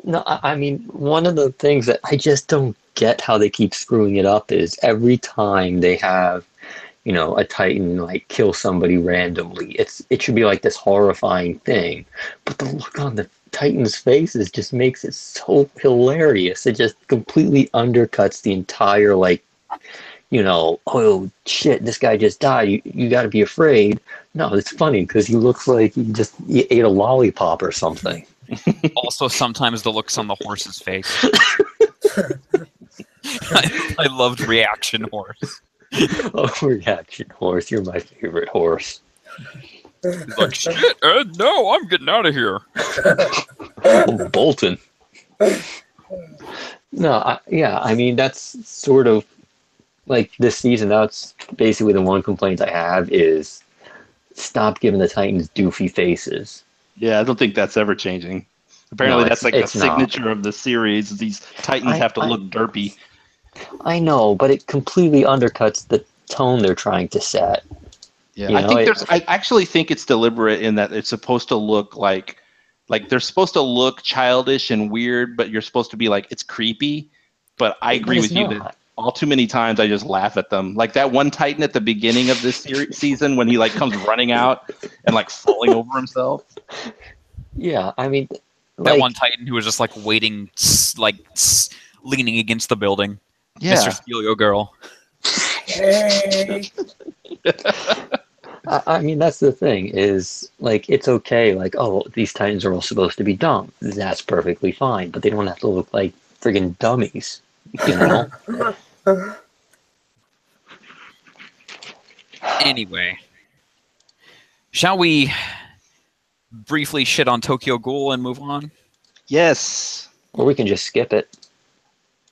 No, I mean, one of the things that I just don't get how they keep screwing it up is every time they have, a Titan like kill somebody randomly, it should be like this horrifying thing. But the look on the Titan's faces just makes it so hilarious. It just completely undercuts the entire oh shit, this guy just died. You got to be afraid. No, it's funny because he looks like he ate a lollipop or something. Also, sometimes the looks on the horse's face. I loved Reaction Horse. Oh, Reaction Horse, you're my favorite horse. He's like, shit, Ed, no, I'm getting out of here. Oh, Bolton. No, I mean, that's sort of like this season. That's basically the one complaint I have is stop giving the Titans doofy faces. Yeah, I don't think that's ever changing. Apparently, No, that's like the signature not. of the series. These Titans have to look derpy. I know, but it completely undercuts the tone they're trying to set. Yeah, I actually think it's deliberate in that it's supposed to look like they're supposed to look childish and weird, but you're supposed to be like it's creepy. But I agree with you that all too many times I just laugh at them. Like that one Titan at the beginning of this season when he like comes running out and like falling over himself. Yeah, I mean, that one Titan who was just like waiting, like leaning against the building. Yeah. Mr. Steelio Girl. Hey. I mean, that's the thing is like it's okay. Like, oh, these Titans are all supposed to be dumb. That's perfectly fine, but they don't have to look like friggin' dummies. Anyway, shall we briefly shit on Tokyo Ghoul and move on? Yes. Or we can just skip it.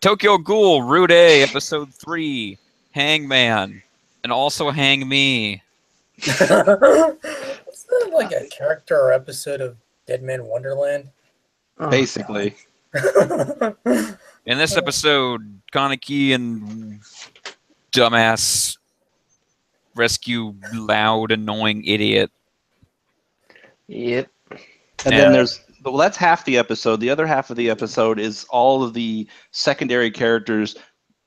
Tokyo Ghoul, Route A, Episode 3, Hangman, and also Hang Me. Isn't that like a character or episode of Dead Man Wonderland? Basically. In this episode, Kaneki and dumbass rescue loud, annoying idiot. Yep. And then that's half the episode. The other half of the episode is all of the secondary characters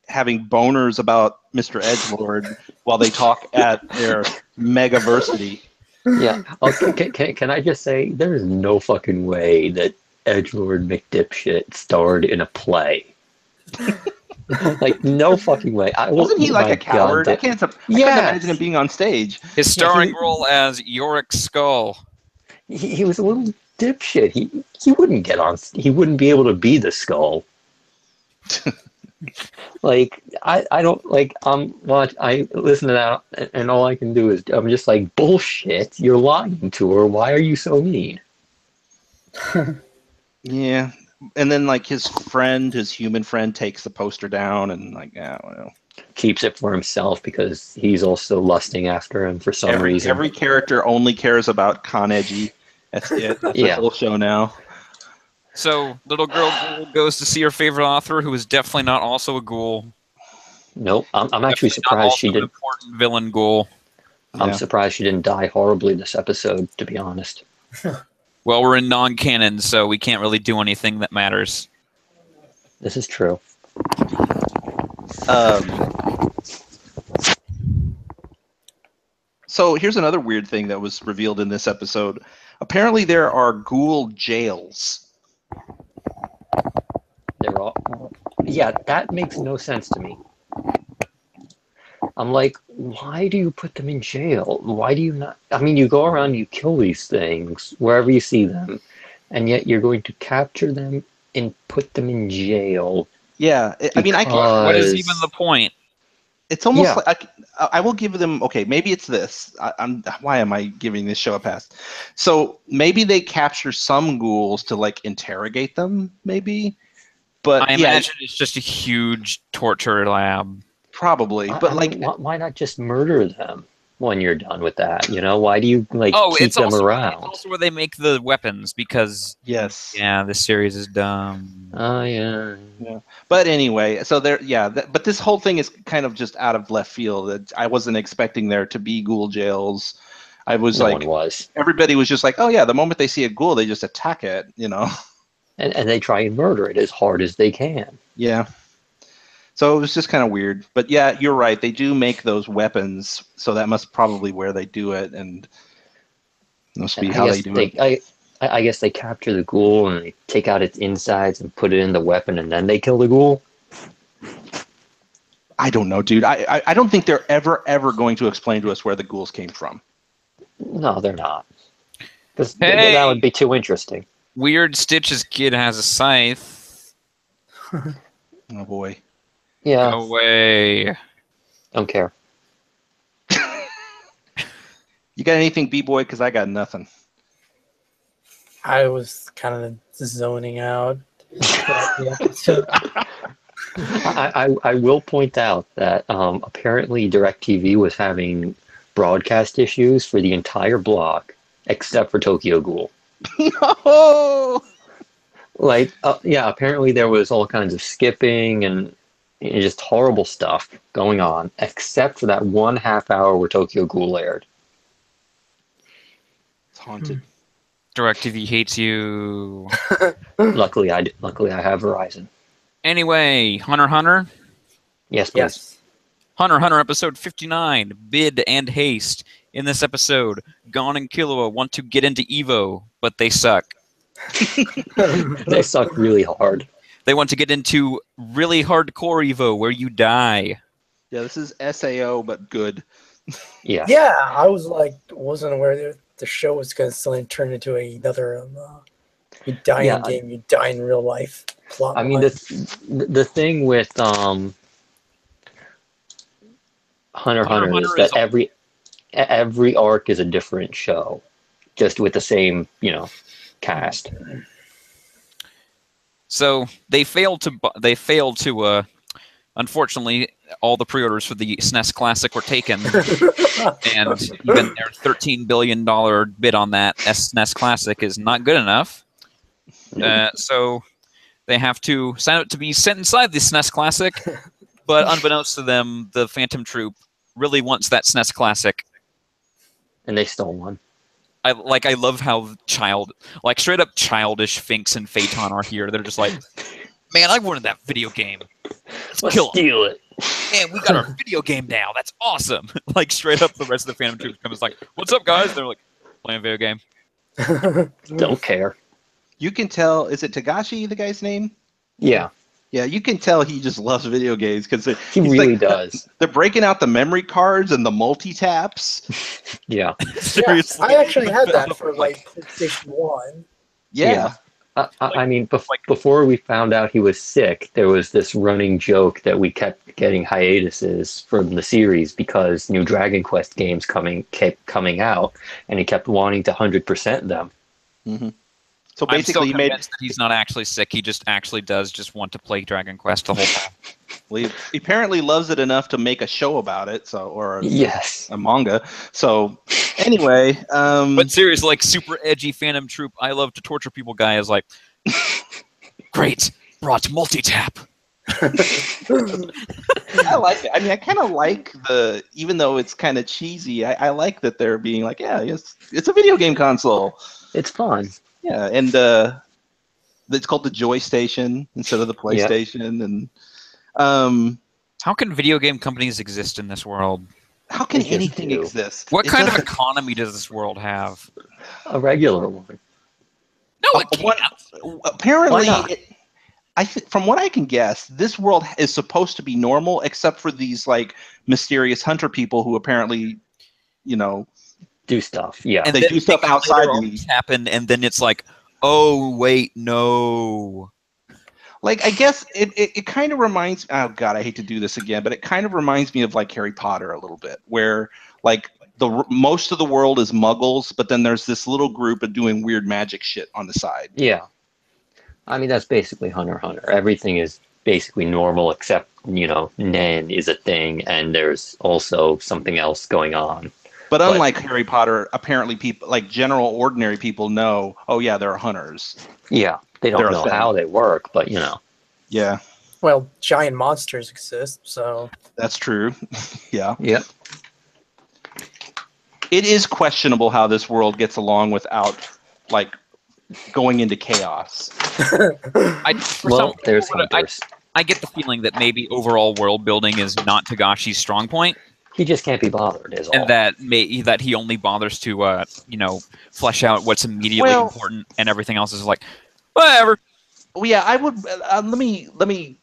having boners about Mr. Edgelord while they talk at their megaversity. Yeah. Okay, can I just say there is no fucking way that Edgelord McDipshit starred in a play. Like no fucking way. Wasn't he like a coward? I can't imagine him being on stage. His starring role as Yorick Skull. He was a little dipshit. He wouldn't get on. He wouldn't be able to be the Skull. Like I don't like I listen to that and all I can do is I'm just like bullshit. You're lying to her. Why are you so mean? Yeah. And then like his human friend takes the poster down and like keeps it for himself because he's also lusting after him for some reason. Every character only cares about Kaneji. That's it. That's the whole show now. So, little girl Ghoul goes to see her favorite author, who is definitely not also a ghoul. Nope, I'm actually surprised she didn't. Important villain ghoul. I'm surprised she didn't die horribly this episode, to be honest. Well, we're in non-canon, so we can't really do anything that matters. This is true. So here's another weird thing that was revealed in this episode. Apparently, there are ghoul jails. Yeah, that makes no sense to me. I'm like, why do you put them in jail? Why do you not? I mean, you go around, you kill these things wherever you see them, and yet you're going to capture them and put them in jail. Yeah, what is even the point? It's almost like I will give them. Okay, maybe it's this. Why am I giving this show a pass? So maybe they capture some ghouls to like interrogate them, maybe. But I imagine it's just a huge torture lab. Probably, but why not just murder them when you're done with that? Why do you keep them around? It's also where they make the weapons because this series is dumb. Oh yeah. But anyway, so there, but this whole thing is kind of just out of left field. I wasn't expecting there to be ghoul jails. I was one was. Everybody was just like, oh yeah, the moment they see a ghoul, they just attack it. And they try and murder it as hard as they can. Yeah. So it was just kind of weird. But yeah, you're right. They do make those weapons, so that must probably where they do it, and must be And how they do it. I guess they capture the ghoul and they take out its insides and put it in the weapon, and then they kill the ghoul. I don't know, dude. I don't think they're ever going to explain to us where the ghouls came from. No, they're not. Because Hey! that would be too interesting. Weird Stitch's kid has a scythe. Oh boy. Yeah, Go away. don't care. You got anything, B-boy? Because I got nothing. I was kind of zoning out. I will point out that apparently DirecTV was having broadcast issues for the entire block except for Tokyo Ghoul. No! Like, yeah, apparently there was all kinds of skipping and just horrible stuff going on, except for that 1.5 hour where Tokyo Ghoul aired. It's haunted. DirecTV hates you. Luckily, I have Verizon. Anyway, Hunter x Hunter. Yes, please. Yes. Hunter x Hunter episode 59, Bid and Haste. In this episode, Gon and Killua want to get into EVO, but they suck. They suck really hard. They want to get into really hardcore EVO where you die. Yeah, this is SAO, but good. Yeah. Yeah, I was like, wasn't aware that the show was going to suddenly turn into another you die in game, you die in real life plot. I mean, the thing with Hunter x Hunter is that every arc is a different show, just with the same, cast. So they failed to. Unfortunately, all the pre-orders for the SNES Classic were taken, and even their $13 billion bid on that SNES Classic is not good enough. So they have to sign up to be sent inside the SNES Classic, but unbeknownst to them, the Phantom Troop really wants that SNES Classic. And they stole one. I love how straight up childish Finks and Phaeton are here. They're just like, man, I wanted that video game. Let's kill 'em. steal it. Man, we got our video game now. That's awesome. Like straight up, the rest of the Phantom Troops comes like, "What's up, guys?" They're like, "Playing a video game." Don't care. You can tell. Is it Tagashi, the guy's name? Yeah, Yeah, you can tell he just loves video games because he really does. They're breaking out the memory cards and the multi-taps. Yeah. Seriously. I actually had that for like PlayStation 1. Yeah. I mean, before we found out he was sick, there was this running joke that we kept getting hiatuses from the series because new Dragon Quest games kept coming out, and he kept wanting to 100% them. Mm-hmm. So I'm basically, still convinced that he's not actually sick. He just actually does just want to play Dragon Quest the whole time. Well, he apparently loves it enough to make a show about it, or Yes. a manga. So anyway, But seriously, like super edgy Phantom Troop, I love to torture people guy is like, great, brought multi-tap. I like it. I mean, I kind of like even though it's kind of cheesy, I like that they're being like, yeah, it's a video game console. It's fun. Yeah, and it's called the Joy Station instead of the PlayStation, and how can video game companies exist in this world? how can They just anything do. exist? What It kind of doesn't- economy does this world have? A regular one. No, it can't. Apparently, Why not? from what I can guess, this world is supposed to be normal, except for these like mysterious hunter people who apparently, Do stuff. Yeah. And they then do stuff things outside later on these. happen, and then it's like, oh wait, no. Like, I guess it kind of reminds. Oh God, I hate to do this again, but it kind of reminds me of like Harry Potter a little bit, where like most of the world is Muggles, but then there's this little group of doing weird magic shit on the side. Yeah. I mean, that's basically Hunter x Hunter. Everything is basically normal except, Nen is a thing, and there's also something else going on. But unlike Harry Potter, apparently people, like general ordinary people, know. Oh yeah, there are hunters. Yeah. They They're don't a know thing. how they work, but, Yeah, Well, giant monsters exist, so that's true. Yeah. Yep. It is questionable how this world gets along without like going into chaos. There's hunters. I get the feeling that maybe overall world building is not Togashi's strong point, He just can't be bothered, is all. and that he only bothers to flesh out what's immediately important, and everything else is like whatever. Well, yeah, I would. Let me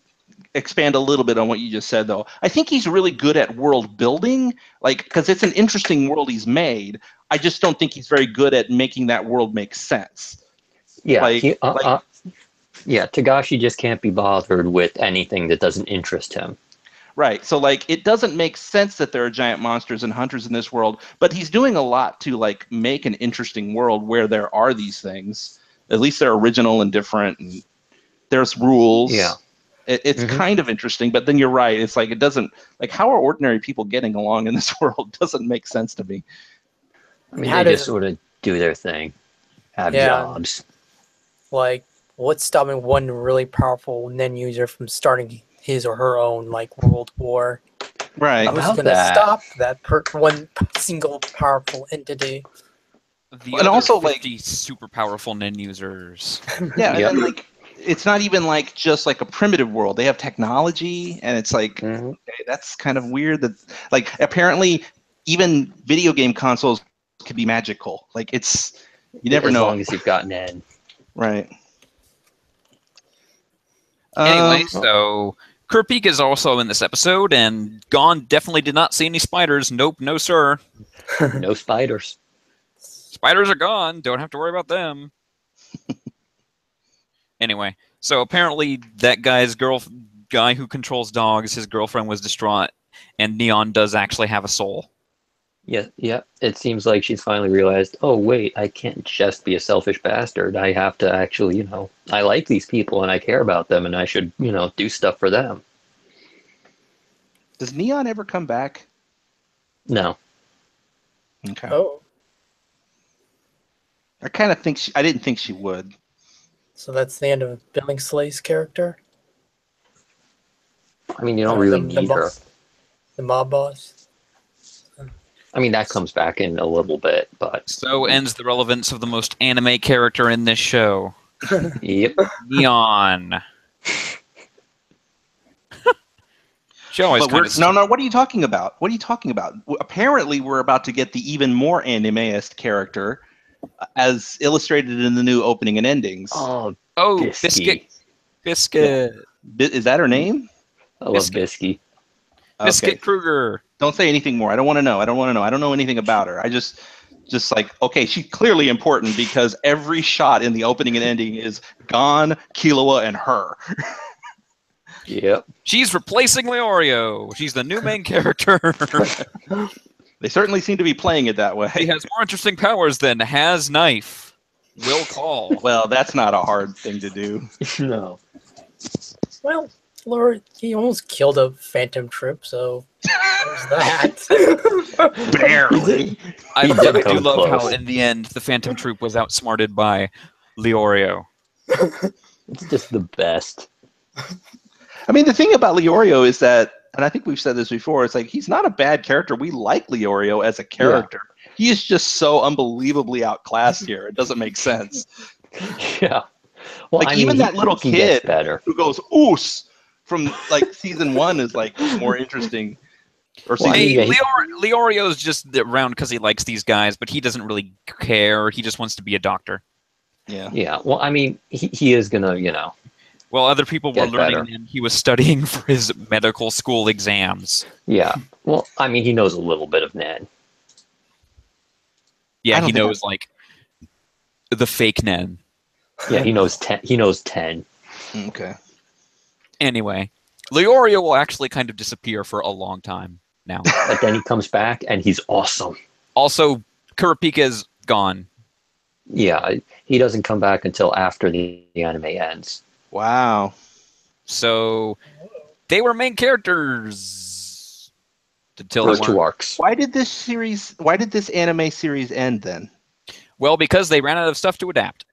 expand a little bit on what you just said, though. I think he's really good at world building, like because it's an interesting world he's made. I just don't think he's very good at making that world make sense. Yeah, yeah. Togashi just can't be bothered with anything that doesn't interest him. Right. So like it doesn't make sense that there are giant monsters and hunters in this world, but he's doing a lot to like make an interesting world where there are these things. At least they're original and different, and there's rules. Yeah. It's kind of interesting, but then you're right. It's like it doesn't like how are ordinary people getting along in this world doesn't make sense to me. I mean, they just sort of do their thing, have jobs. Like, what's stopping one really powerful Nen user from starting his or her own like world war? Right. Who's going to stop that one single powerful entity? And also 50 like super powerful Nen users. Yeah, and then like it's not even like just like a primitive world. They have technology, and it's like okay, that's kind of weird. That like apparently even video game consoles could be magical. Like it's you never know. As long as you've got Nen. Right. Anyway, so Kurapika is also in this episode, and Gon definitely did not see any spiders. Nope, no sir. No spiders. Spiders are gone. Don't have to worry about them. Anyway, so apparently that guy who controls dogs, his girlfriend was distraught, and Neon does actually have a soul. Yeah. It seems like she's finally realized, oh, wait, I can't just be a selfish bastard. I have to actually, I like these people and I care about them and I should, do stuff for them. Does Neon ever come back? No. Okay. Oh. I kind of think I didn't think she would. So that's the end of Billingsley's character? I mean, you don't really need her. The mob boss? I mean, that comes back in a little bit, but... So ends the relevance of the most anime character in this show. Yep. Neon. No, what are you talking about? What are you talking about? Apparently, we're about to get the even more anime-est character as illustrated in the new opening and endings. Oh, Biscuit. Yeah. Is that her name? I love Biscuit. Biscuit Kruger. Don't say anything more. I don't want to know. I don't know anything about her. I just like, okay, she's clearly important because every shot in the opening and ending is Gon, Killua, and her. Yep. She's replacing Leorio. She's the new main character. They certainly seem to be playing it that way. He has more interesting powers than has knife. Will call. Well, that's not a hard thing to do. No. Well, Lord, he almost killed a Phantom Troop, so there's that. Barely. I do love how, in the end, the Phantom Troop was outsmarted by Leorio. It's just the best. I mean, the thing about Leorio is that, and I think we've said this before, it's like he's not a bad character. We like Leorio as a character. Yeah. He is just so unbelievably outclassed here. It doesn't make sense. Yeah. Well, like even that little kid who goes "oos" from like season 1 is like more interesting. Or Leorio's just around because he likes these guys, but he doesn't really care. He just wants to be a doctor. Yeah. Yeah. Well, I mean, he is gonna, Well, other people were learning, and he was studying for his medical school exams. Yeah. Well, I mean, he knows a little bit of Nen. Yeah, he knows like the fake Nen. Yeah, he knows 10. He knows 10. Okay. Anyway, Leorio will actually kind of disappear for a long time now. But then he comes back, and he's awesome. Also, Kurapika is gone. Yeah, he doesn't come back until after the anime ends. Wow. So they were main characters until first 2 arcs. Why did this anime series end then? Well, because they ran out of stuff to adapt.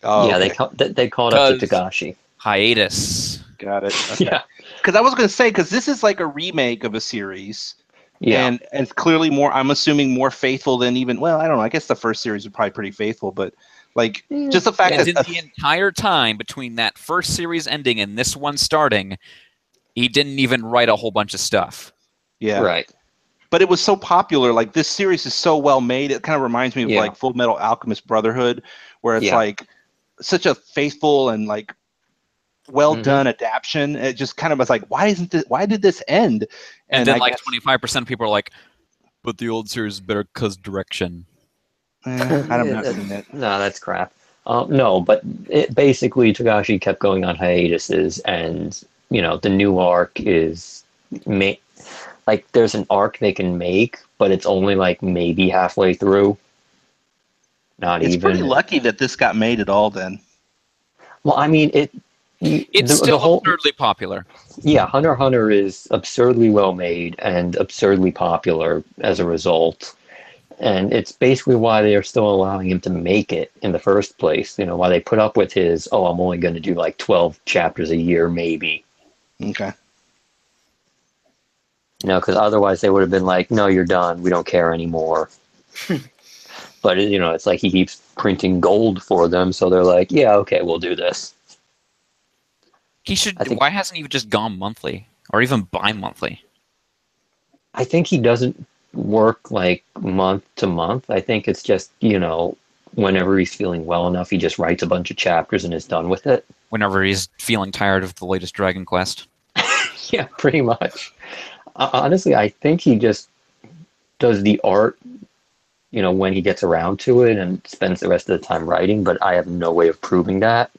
Oh, yeah, okay. they called up to Togashi. Hiatus. Got it. Okay. Yeah. Because I was going to say, because this is like a remake of a series. Yeah. And it's clearly more, I'm assuming, more faithful than even, well, I don't know. I guess the first series was probably pretty faithful, but Like, just the fact And that in the entire time between that first series ending and this one starting, he didn't even write a whole bunch of stuff. yeah, Right. but it was so popular. Like, this series is so well made. It kind of reminds me of like Full Metal Alchemist Brotherhood, where it's like such a faithful and like well done adaptation. It just kind of was like, why did this end? And then like 25% of people are like, but the old series is better because direction. I'm not seeing it. No, that's crap. No, but basically Togashi kept going on hiatuses, and the new arc is like there's an arc they can make, but it's only like maybe halfway through. It's pretty lucky that this got made at all. Then, well, I mean it's still absurdly popular. Yeah, Hunter x Hunter is absurdly well made and absurdly popular as a result. And it's basically why they are still allowing him to make it in the first place. Why they put up with his, I'm only going to do like 12 chapters a year, maybe. Okay. Because otherwise they would have been like, no, you're done. We don't care anymore. But, it's like he keeps printing gold for them. So they're like, yeah, okay, we'll do this. He should. Why hasn't he just gone monthly or even bi-monthly? I think he doesn't work like month to month. I think it's just, whenever he's feeling well enough, he just writes a bunch of chapters and is done with it. Whenever he's feeling tired of the latest Dragon Quest. Yeah, pretty much. Honestly, I think he just does the art, when he gets around to it and spends the rest of the time writing, but I have no way of proving that.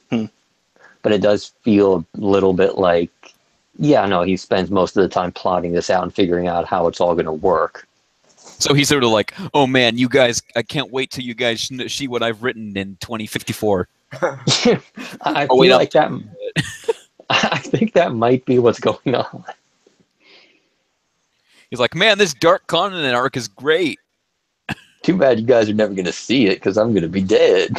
But it does feel a little bit like, he spends most of the time plotting this out and figuring out how it's all going to work. So he's sort of like, oh man, you guys, I can't wait till you guys see what I've written in 2054. I feel like that. I think that might be what's going on. He's like, man, this Dark Continent arc is great. Too bad you guys are never going to see it because I'm going to be dead.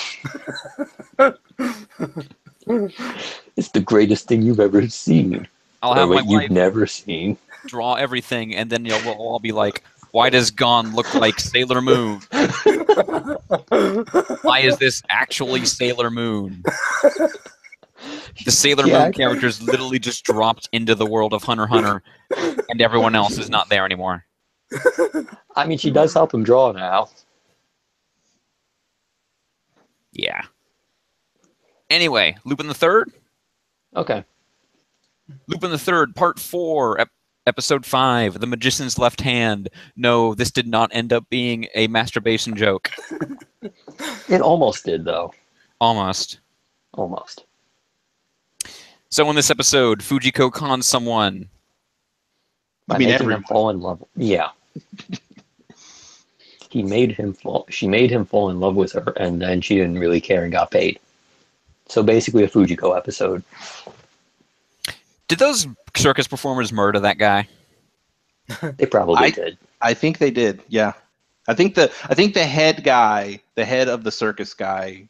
It's the greatest thing you've ever seen. I'll have my wife you've never seen. Draw everything, and then we'll all be like, why does Gon look like Sailor Moon? Why is this actually Sailor Moon? The Sailor Moon characters literally just dropped into the world of Hunter x Hunter, and everyone else is not there anymore. I mean, she does help him draw now. Yeah. Anyway, Lupin the Third? Okay. Lupin the Third, Part 4, Episode 5, The Magician's Left Hand. No, this did not end up being a masturbation joke. It almost did, though. Almost. So in this episode, Fujiko cons someone. By making him fall in love. Yeah. She made him fall in love with her, and then she didn't really care and got paid. So basically a Fujiko episode. Did those circus performers murder that guy? They probably did. I think they did. Yeah. I think the head guy, the head of the circus guy,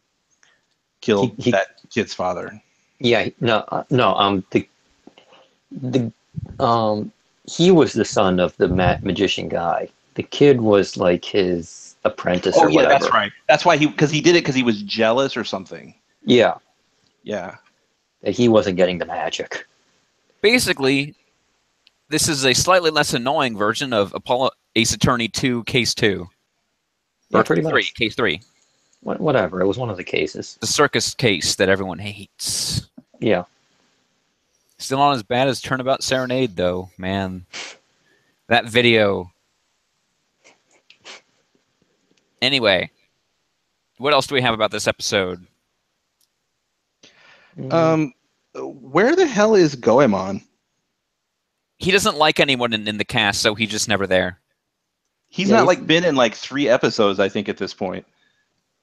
killed that kid's father. Yeah. He was the son of the magician guy. The kid was like his apprentice or whatever. That's right. That's why he did it because he was jealous or something. Yeah. Yeah. That he wasn't getting the magic. Basically, this is a slightly less annoying version of Apollo Ace Attorney 2, Case 2. Yeah, pretty much. Case 3. Whatever. It was one of the cases. The circus case that everyone hates. Yeah. Still not as bad as Turnabout Serenade, though. Man. That video. Anyway. What else do we have about this episode? Where the hell is Goemon? He doesn't like anyone in the cast, so he's just never there. He's not been in 3 episodes, I think, at this point.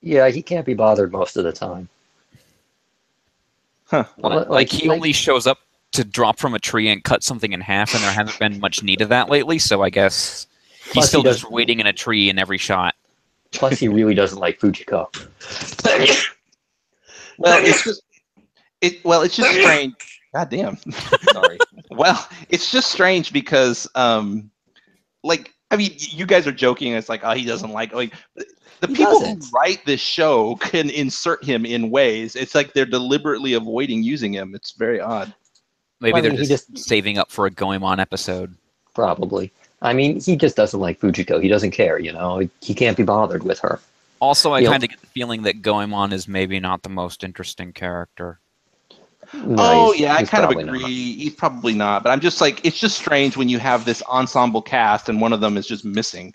Yeah, he can't be bothered most of the time. Huh. Well, he only shows up to drop from a tree and cut something in half, and there hasn't been much need of that lately, so I guess he's still just waiting in a tree in every shot. Plus, he really doesn't like Fujiko. Well, it's just strange. God damn. Sorry. Well, it's just strange because, I mean, you guys are joking. It's like, oh, he doesn't like the He people doesn't. who write this show can insert him in ways. It's like they're deliberately avoiding using him. It's very odd. Maybe Well, I they're mean, he just just saving up for a Goemon episode. probably. I mean, he just doesn't like Fujiko. He doesn't care, you know. He can't be bothered with her. Also, I You know- kind of get the feeling that Goemon is maybe not the most interesting character. No, Yeah, I he's kind of probably agree. not. He's probably not, but I'm just like, it's just strange when you have this ensemble cast and one of them is just missing.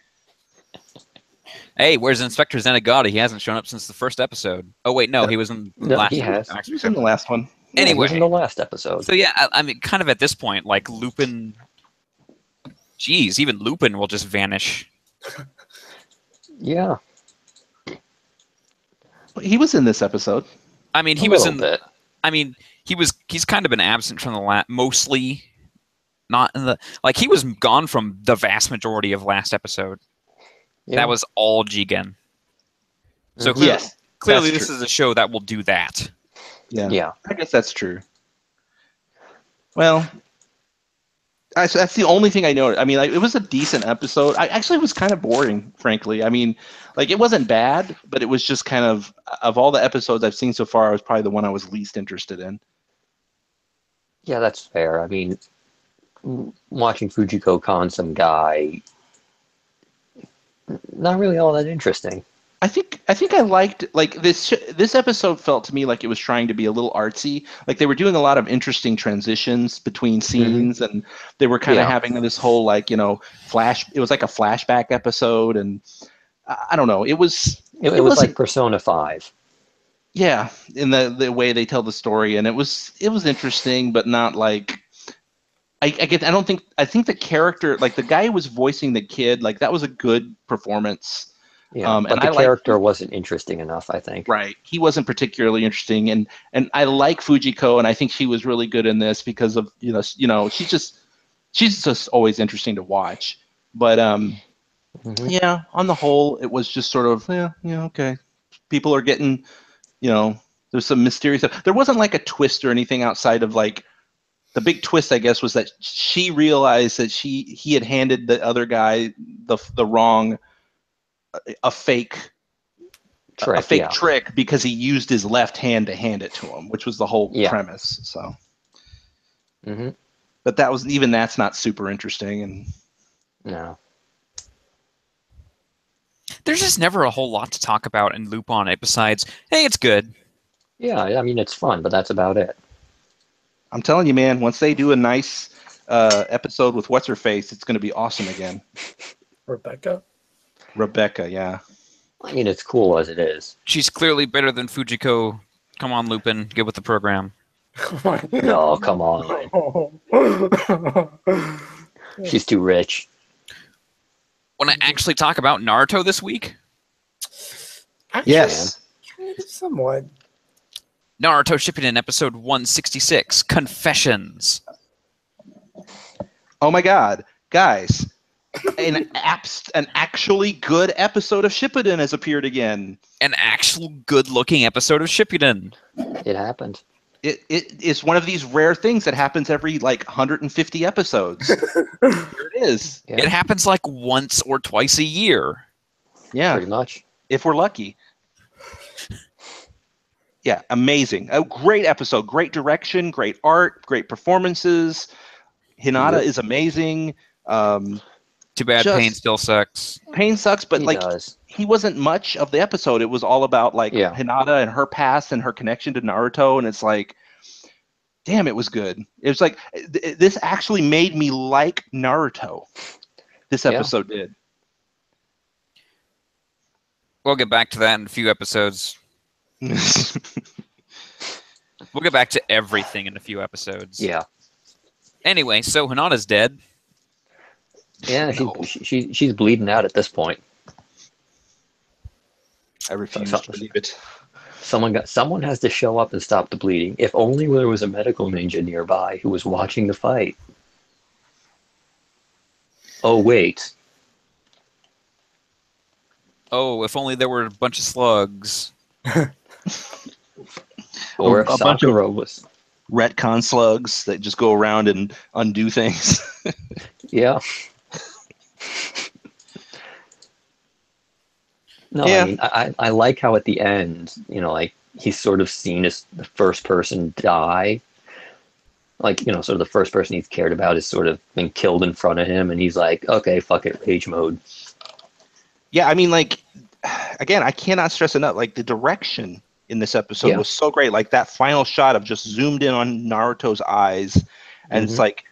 Hey, where's Inspector Zenigata? He hasn't shown up since the first episode. Oh wait, no, he was in the No, last. he has. He was in the last one. Yeah, he Anyway, was in the last episode. so yeah, I mean, kind of at this point, like Lupin. Geez, even Lupin will just vanish. Yeah, He was in this episode. I mean, he a was little in. bit. I mean, he's kind of been absent from the mostly. Not in the he was gone from the vast majority of last episode. Yeah. That was all Jigen. So Mhm. Yes, clearly that's this true. is a show that will do that. Yeah. I guess that's true. Well, so that's the only thing I know. I mean, it was a decent episode. I actually was kind of boring, frankly. I mean, it wasn't bad, but it was just kind of all the episodes I've seen so far, it was probably the one I was least interested in. Yeah, that's fair. I mean, watching Fujiko con some guy, not really all that interesting. I think I liked this episode felt to me like it was trying to be a little artsy. Like they were doing a lot of interesting transitions between scenes, and they were kind of having this whole flash. It was like a flashback episode, and I don't know. It was like Persona 5. Yeah, in the way they tell the story, and it was interesting, but not like. I think the character, like the guy who was voicing the kid, like that was a good performance. Yeah, but and the I character wasn't interesting enough, I think. Right. He wasn't particularly interesting, and I like Fujiko, and I think she was really good in this because of she's just always interesting to watch. But yeah, on the whole, it was just sort of okay. People are getting there's some mysterious stuff. There wasn't like a twist or anything outside of like the big twist, I guess, was that she realized that he had handed the other guy the wrong a fake trick because he used his left hand to hand it to him, which was the whole premise. So, but that's not super interesting, and no, there's just never a whole lot to talk about in Lupin besides, hey, it's good. Yeah, I mean it's fun, but that's about it. I'm telling you, man, once they do a nice episode with what's her face, it's going to be awesome again. Rebecca, yeah. I mean, it's cool as it is. She's clearly better than Fujiko. Come on, Lupin, get with the program. No, come on. She's too rich. Want to actually talk about Naruto this week? Actually, Yes. somewhat. Naruto Shippuden episode 166, Confessions. Oh my God, guys. An actually good episode of Shippuden has appeared again. An actual good-looking episode of Shippuden. It happened. It is one of these rare things that happens every 150 episodes. Here it is. Yeah, It happens like once or twice a year. Yeah, pretty much. if we're lucky. Yeah, amazing. A great episode, great direction, great art, great performances. Hinata is amazing. Too bad Pain still sucks. Pain sucks, but He does. he wasn't much of the episode. It was all about Hinata and her past and her connection to Naruto, and it's like, damn, it was good. It was like this actually made me like Naruto. This episode did. We'll get back to that in a few episodes. We'll get back to everything in a few episodes. Yeah. Anyway, so Hinata's dead. Yeah, she's bleeding out at this point. I refuse to believe it. Someone has to show up and stop the bleeding. If only there was a medical ninja nearby who was watching the fight. Oh wait. Oh, if only there were a bunch of slugs. Or if a bunch of Sakura was. retcon slugs that just go around and undo things. Yeah. No, I mean, I like how at the end, like he's sort of seen as the first person die. Like, sort of the first person he's cared about is sort of been killed in front of him, and he's like, okay, fuck it, rage mode. Yeah, I mean, like, again, I cannot stress enough, like, the direction in this episode was so great. Like, that final shot of just zoomed in on Naruto's eyes, and it's like,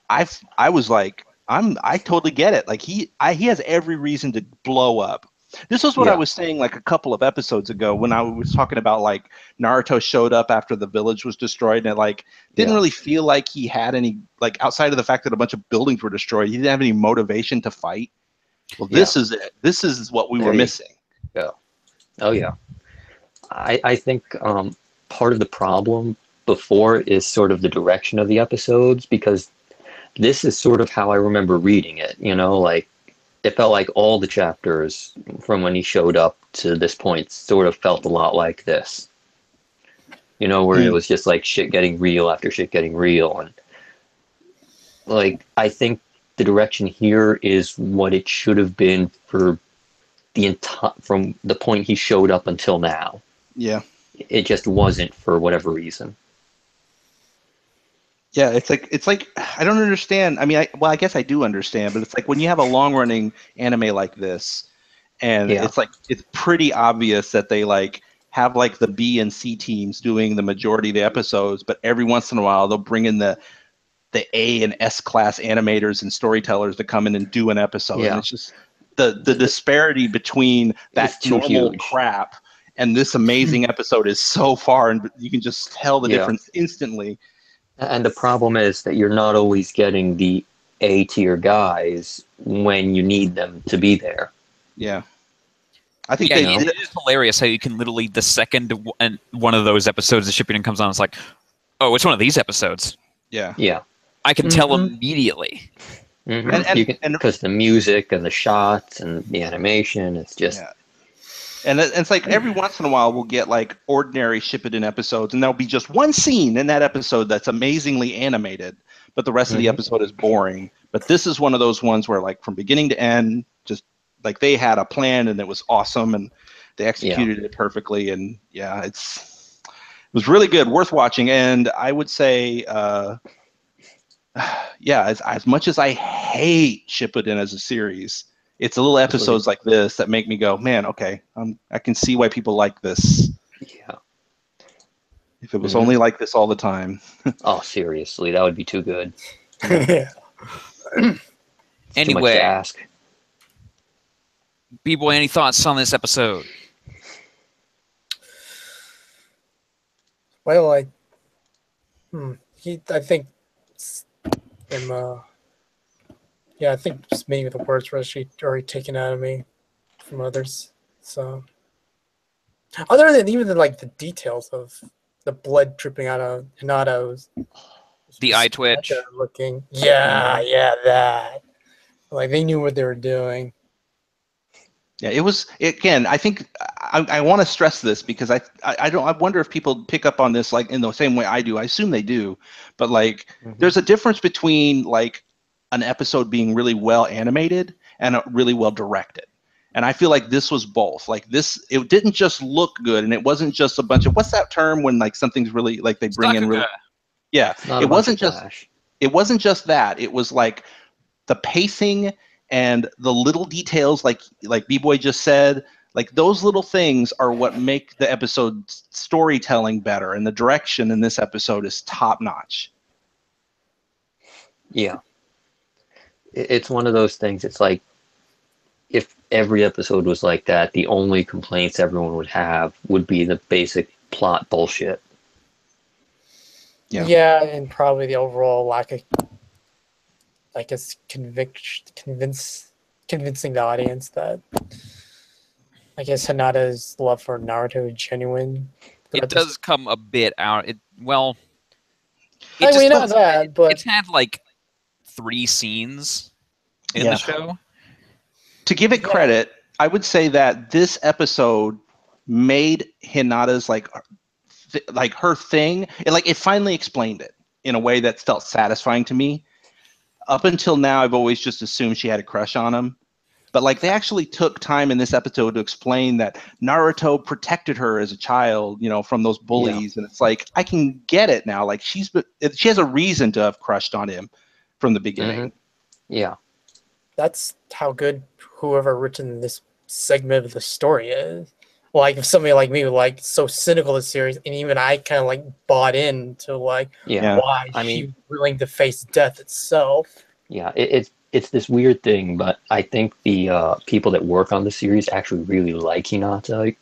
I was like, I totally get it. Like, he has every reason to blow up. This was what I was saying like a couple of episodes ago when I was talking about like Naruto showed up after the village was destroyed, and it like didn't really feel like he had any, like, outside of the fact that a bunch of buildings were destroyed, he didn't have any motivation to fight. Well, this is it. This is what we were missing. Yeah. Oh yeah. I think part of the problem before is sort of the direction of the episodes, because this is sort of how I remember reading it, like it felt like all the chapters from when he showed up to this point sort of felt a lot like this. Where it was just like shit getting real after shit getting real. And like, I think the direction here is what it should have been for the entire, from the point he showed up until now. Yeah. It just wasn't for whatever reason. Yeah, it's like I don't understand. I mean, I guess I do understand, but it's like when you have a long-running anime like this, and it's like it's pretty obvious that they like have like the B and C teams doing the majority of the episodes, but every once in a while they'll bring in the A and S class animators and storytellers to come in and do an episode, and it's just the disparity between that normal crap and this amazing episode is so far, and you can just tell the difference instantly. And the problem is that you're not always getting the A tier guys when you need them to be there. Yeah. I think it is hilarious how you can literally, the second one of those episodes of Shippuden comes on, it's like, oh, it's one of these episodes. Yeah. Yeah. I can tell immediately. And because the music and the shots and the animation, it's just... Yeah. And it's like every once in a while we'll get like ordinary Shippuden episodes, and there'll be just one scene in that episode that's amazingly animated, but the rest of the episode is boring. But this is one of those ones where like from beginning to end, just like they had a plan and it was awesome and they executed it perfectly. And it was really good, worth watching. And I would say, as much as I hate Shippuden as a series, it's a little episodes like this that make me go, man, okay, I can see why people like this. Yeah. If it was only like this all the time. Oh, seriously, that would be too good. Yeah. Anyway, too much to ask. B-Boy, any thoughts on this episode? Well, I think I think just many of the words were actually already taken out of me from others. So, other than even the details of the blood dripping out of Hinata's, the eye twitch, looking, that, like they knew what they were doing. Yeah, it was, again, I think I want to stress this because I wonder if people pick up on this like in the same way I do. I assume they do, but like there's a difference between like an episode being really well animated and really well directed. And I feel like this was both. Like this, it didn't just look good, and it wasn't just a bunch of, what's that term when like something's really like they bring in really, it wasn't just that. It was like the pacing and the little details, like B-Boy just said, like those little things are what make the episode storytelling better, and the direction in this episode is top notch. Yeah. It's one of those things. It's like if every episode was like that, the only complaints everyone would have would be the basic plot bullshit. Yeah, and probably the overall lack of, I guess, convincing the audience that, I guess, Hinata's love for Naruto is genuine. It does come a bit out. Not that, but it's had like 3 scenes in the show. To give it credit, I would say that this episode made Hinata's like her thing. It finally explained it in a way that felt satisfying to me. Up until now, I've always just assumed she had a crush on him. But like they actually took time in this episode to explain that Naruto protected her as a child, from those bullies, and it's like I can get it now. Like she has a reason to have crushed on him from the beginning. Yeah. That's how good whoever written this segment of the story is. Like if somebody like me, like so cynical of the series, and even I kind of like bought into like why she's willing to face death itself. Yeah, it's this weird thing, but I think the people that work on the series actually really like Hinata,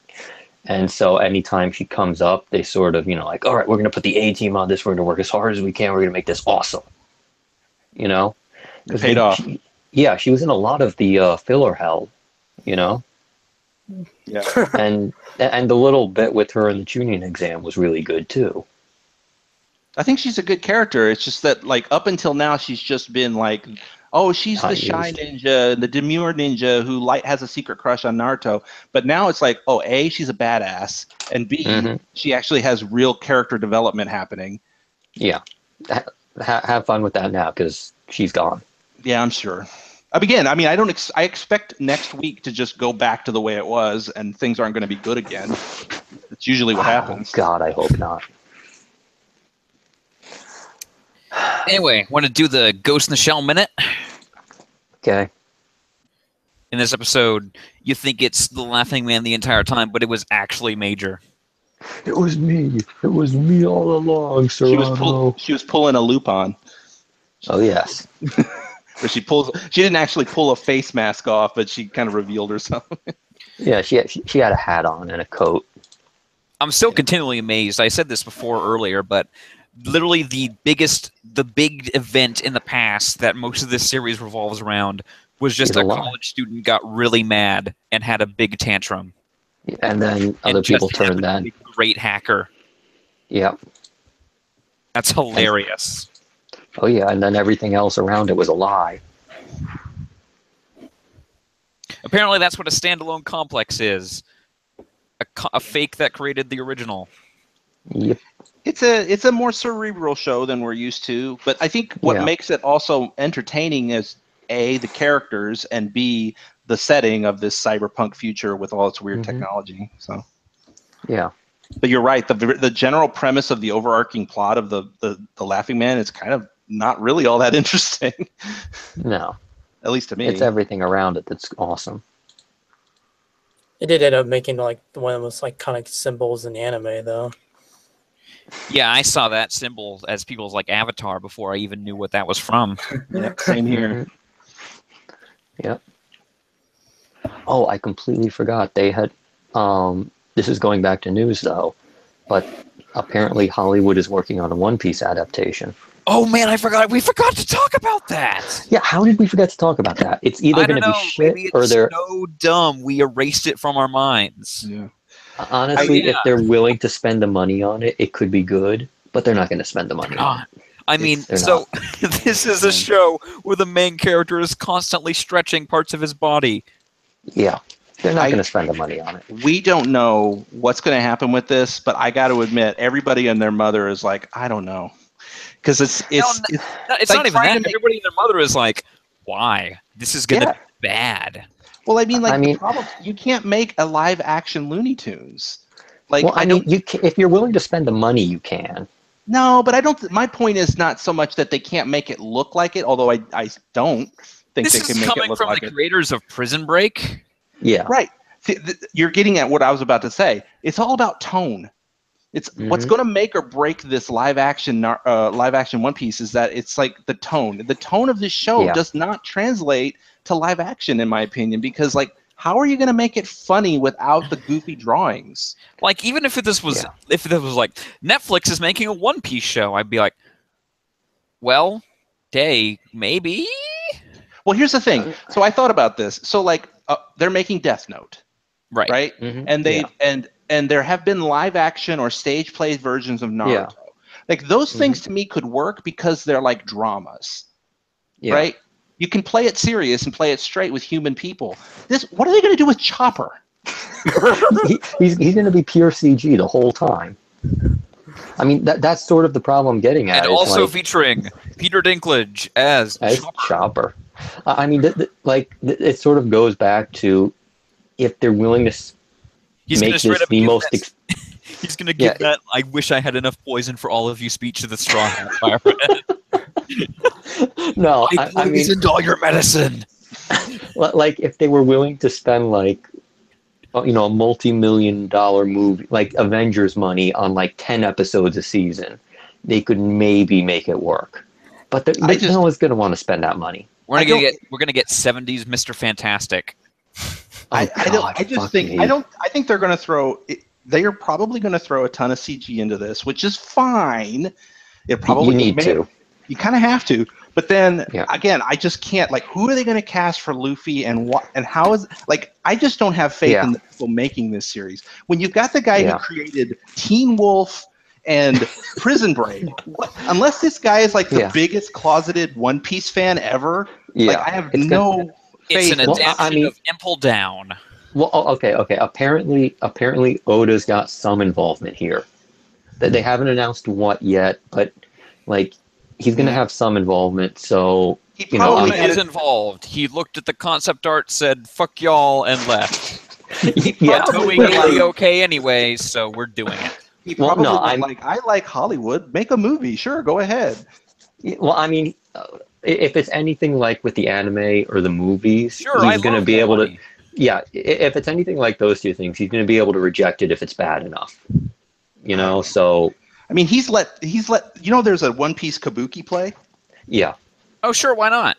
and so anytime she comes up, they sort of like, all right, we're gonna put the A team on this. We're gonna work as hard as we can. We're gonna make this awesome. It paid off. She was in a lot of the filler hell. Yeah. and the little bit with her in the Chunin exam was really good too. I think she's a good character. It's just that like up until now she's just been like, oh, she's the shy ninja, the demure ninja who has a secret crush on Naruto. But now it's like, oh, A, she's a badass, and B, she actually has real character development happening. Yeah. Have fun with that now because she's gone. Yeah, I'm sure. Again, I mean, I expect next week to just go back to the way it was, and things aren't going to be good again. It's usually what happens. God, I hope not. Anyway, want to do the Ghost in the Shell minute? Okay. In this episode, you think it's the Laughing Man the entire time, but it was actually Major. It was me. It was me all along, Serrano. She was pulling a Lupin. Oh, yes. Where she didn't actually pull a face mask off, but she kind of revealed herself. Yeah, she had a hat on and a coat. I'm still continually amazed. I said this before earlier, but literally the big event in the past that most of this series revolves around was just a college student got really mad and had a big tantrum. And then other people turned that. Great hacker. Yep. That's hilarious. Oh, yeah, and then everything else around it was a lie. Apparently that's what a standalone complex is. A fake that created the original. Yep. It's a more cerebral show than we're used to, but I think what makes it also entertaining is A, the characters, and B, the setting of this cyberpunk future with all its weird technology. So, yeah. But you're right. The general premise of the overarching plot of the Laughing Man is kind of not really all that interesting. No. At least to me. It's everything around it that's awesome. It did end up making like one of the most iconic symbols in anime, though. Yeah, I saw that symbol as people's like avatar before I even knew what that was from. Yeah, same here. Yep. Oh, I completely forgot. They had this is going back to news though, but apparently Hollywood is working on a One Piece adaptation. Oh man, I forgot. We forgot to talk about that. Yeah, how did we forget to talk about that? It's either going to be shit or they're so dumb we erased it from our minds. Yeah. Honestly, if they're willing to spend the money on it, it could be good, but they're not going to spend the money on it. I mean, so this is a show where the main character is constantly stretching parts of his body. Yeah, they're not going to spend the money on it. We don't know what's going to happen with this, but I got to admit, everybody and their mother is like, I don't know. Because it's like not even that. Everybody and their mother is like, why? This is going to be bad. Well, I mean, the problem, you can't make a live-action Looney Tunes. Like, well, I mean, if you're willing to spend the money, you can. No, but I don't. My point is not so much that they can't make it look like it, although I don't think they can make it look like it. This is coming from the creators of Prison Break. Yeah. Right. See, you're getting at what I was about to say. It's all about tone. It's what's going to make or break this live action One Piece is that it's like the tone. The tone of this show does not translate to live action, in my opinion, because like, how are you going to make it funny without the goofy drawings? Like, even if this was like Netflix is making a One Piece show, I'd be like, well, maybe. Well, here's the thing. So I thought about this. So like, they're making Death Note, right? Mm-hmm. And they and there have been live action or stage play versions of Naruto. Yeah. Like those things to me could work because they're like dramas, right? You can play it serious and play it straight with human people. What are they going to do with Chopper? he's going to be pure CG the whole time. I mean, that's sort of the problem I'm getting at. And also featuring Peter Dinklage as Chopper. I mean, it sort of goes back to if they're willing to He's gonna make straight this up the give most. that- He's gonna give that "I wish I had enough poison for all of you" speech to the Straw Hat Pirate. No, I I mean, poisoned all your medicine. like if they were willing to spend like, a multi-million-dollar movie like Avengers money on like 10 episodes a season, they could maybe make it work. But no one's gonna want to spend that money. We're gonna get 70s Mr. Fantastic. I think they're going to throw. They are probably going to throw a ton of CG into this, which is fine. It probably you need to. You kind of have to. But then Yeah. again, I just can't. Like, who are they going to cast for Luffy, and what? And how is like? I just don't have faith in the people making this series. When you've got the guy who created Teen Wolf and Prison Break, unless this guy is like the biggest closeted One Piece fan ever, like I have no. It's an adaptation of Impel Down. Well, okay. Apparently, Oda's got some involvement here. They haven't announced what yet, but like he's going to have some involvement. So he probably is involved. He looked at the concept art, said "fuck y'all," and left. We made the okay anyway, so we're doing it. He probably I like Hollywood. Make a movie, sure, go ahead. Well, I mean. If it's anything like with the anime or the movies, he's going to be able to. Yeah, if it's anything like those two things, he's going to be able to reject it if it's bad enough. So. I mean, he's let. There's a One Piece Kabuki play. Yeah. Oh, sure, why not?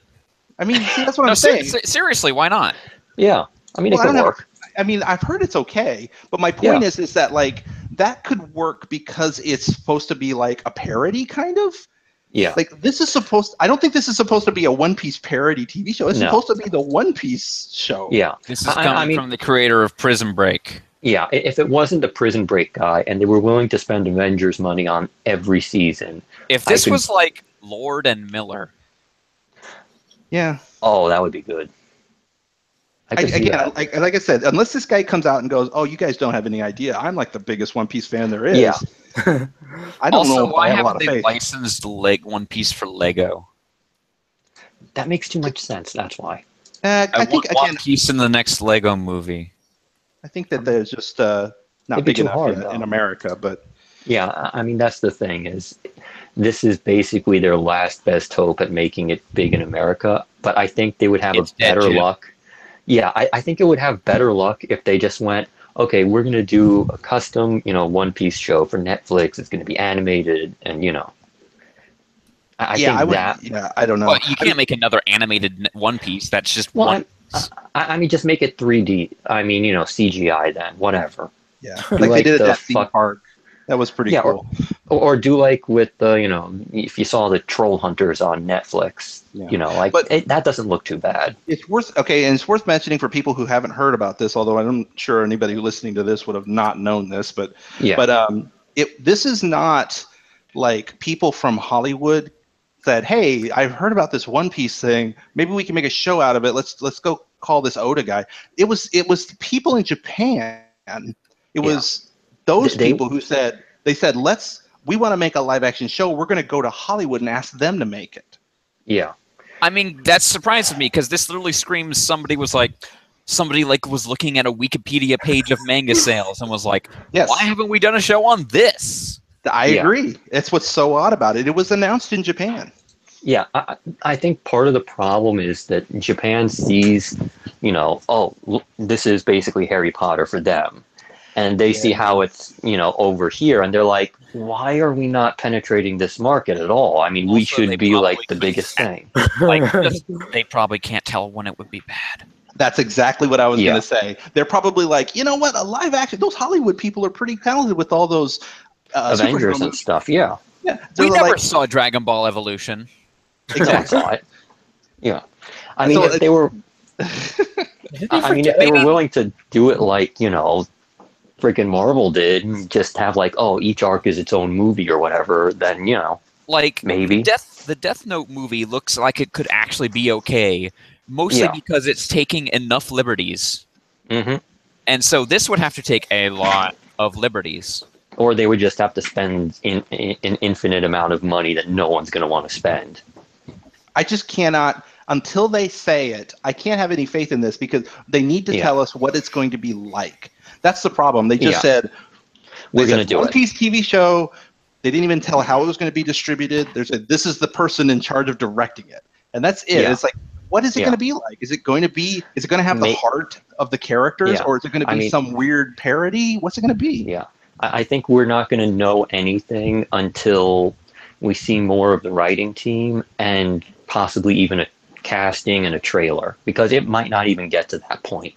I mean, see, that's what I'm saying. Seriously, why not? Yeah, I mean, it could work. I mean, I've heard it's okay, but my point is that like that could work because it's supposed to be like a parody, kind of. Yeah. Like I don't think this is supposed to be a One Piece parody TV show. It's supposed to be the One Piece show. Yeah. This is coming from the creator of Prison Break. Yeah. If it wasn't the Prison Break guy and they were willing to spend Avengers money on every season. If this was like Lord and Miller. Yeah. Oh, that would be good. Like I said, unless this guy comes out and goes, "Oh, you guys don't have any idea. I'm like the biggest One Piece fan there is." Yeah. I don't know if why I have a lot haven't of they faith. licensed One Piece for Lego? That makes too much sense. That's why. I think want One Piece in the next Lego movie. I think that there's just not big enough in America, but yeah, I mean that's the thing is, this is basically their last best hope at making it big in America. But I think they would have better luck. Yeah, I think it would have better luck if they just went, okay, we're going to do a custom, One Piece show for Netflix. It's going to be animated, and I don't know. Well, you can't make another animated One Piece. That's just one. I mean, just make it 3D. I mean, CGI then, whatever. Yeah, like they did at theme park. That was pretty cool. Or do like with the, if you saw the Troll Hunters on Netflix, that doesn't look too bad. It's worth mentioning for people who haven't heard about this, although I'm sure anybody listening to this would have not known this, but this is not like people from Hollywood said, "Hey, I've heard about this One Piece thing. Maybe we can make a show out of it. Let's go call this Oda guy." It was people in Japan. It was those people who said we want to make a live action show. We're going to go to Hollywood and ask them to make it. Yeah. I mean, that surprises me because this literally screams somebody was looking at a Wikipedia page of manga sales and was like, why haven't we done a show on this? I agree. That's what's so odd about it. It was announced in Japan. Yeah, I think part of the problem is that Japan sees, this is basically Harry Potter for them. And they see how it's, over here, and they're like, why are we not penetrating this market at all? I mean, we should be like the biggest thing. They probably can't tell when it would be bad. That's exactly what I was going to say. They're probably like, you know what, a live action, those Hollywood people are pretty talented with all those Avengers and stuff, yeah. We never saw Dragon Ball Evolution. Exactly. Yeah. I mean, if they were... if they were willing to do it like, freaking Marvel did, and just have like, each arc is its own movie or whatever, then maybe the Death Note movie looks like it could actually be okay, mostly because it's taking enough liberties, and so this would have to take a lot of liberties, or they would just have to spend an infinite amount of money that no one's going to want to spend. I just cannot. until they say it, I can't have any faith in this because they need to tell us what it's going to be like. That's the problem. They just said we're going to do One it. Piece TV show. They didn't even tell how it was going to be distributed. They said this is the person in charge of directing it, and that's it. Yeah. It's like, what is it going to be like? Is it going to have the heart of the characters, or is it going to be some weird parody? What's it going to be? Yeah, I think we're not going to know anything until we see more of the writing team and possibly even a casting and a trailer, because it might not even get to that point.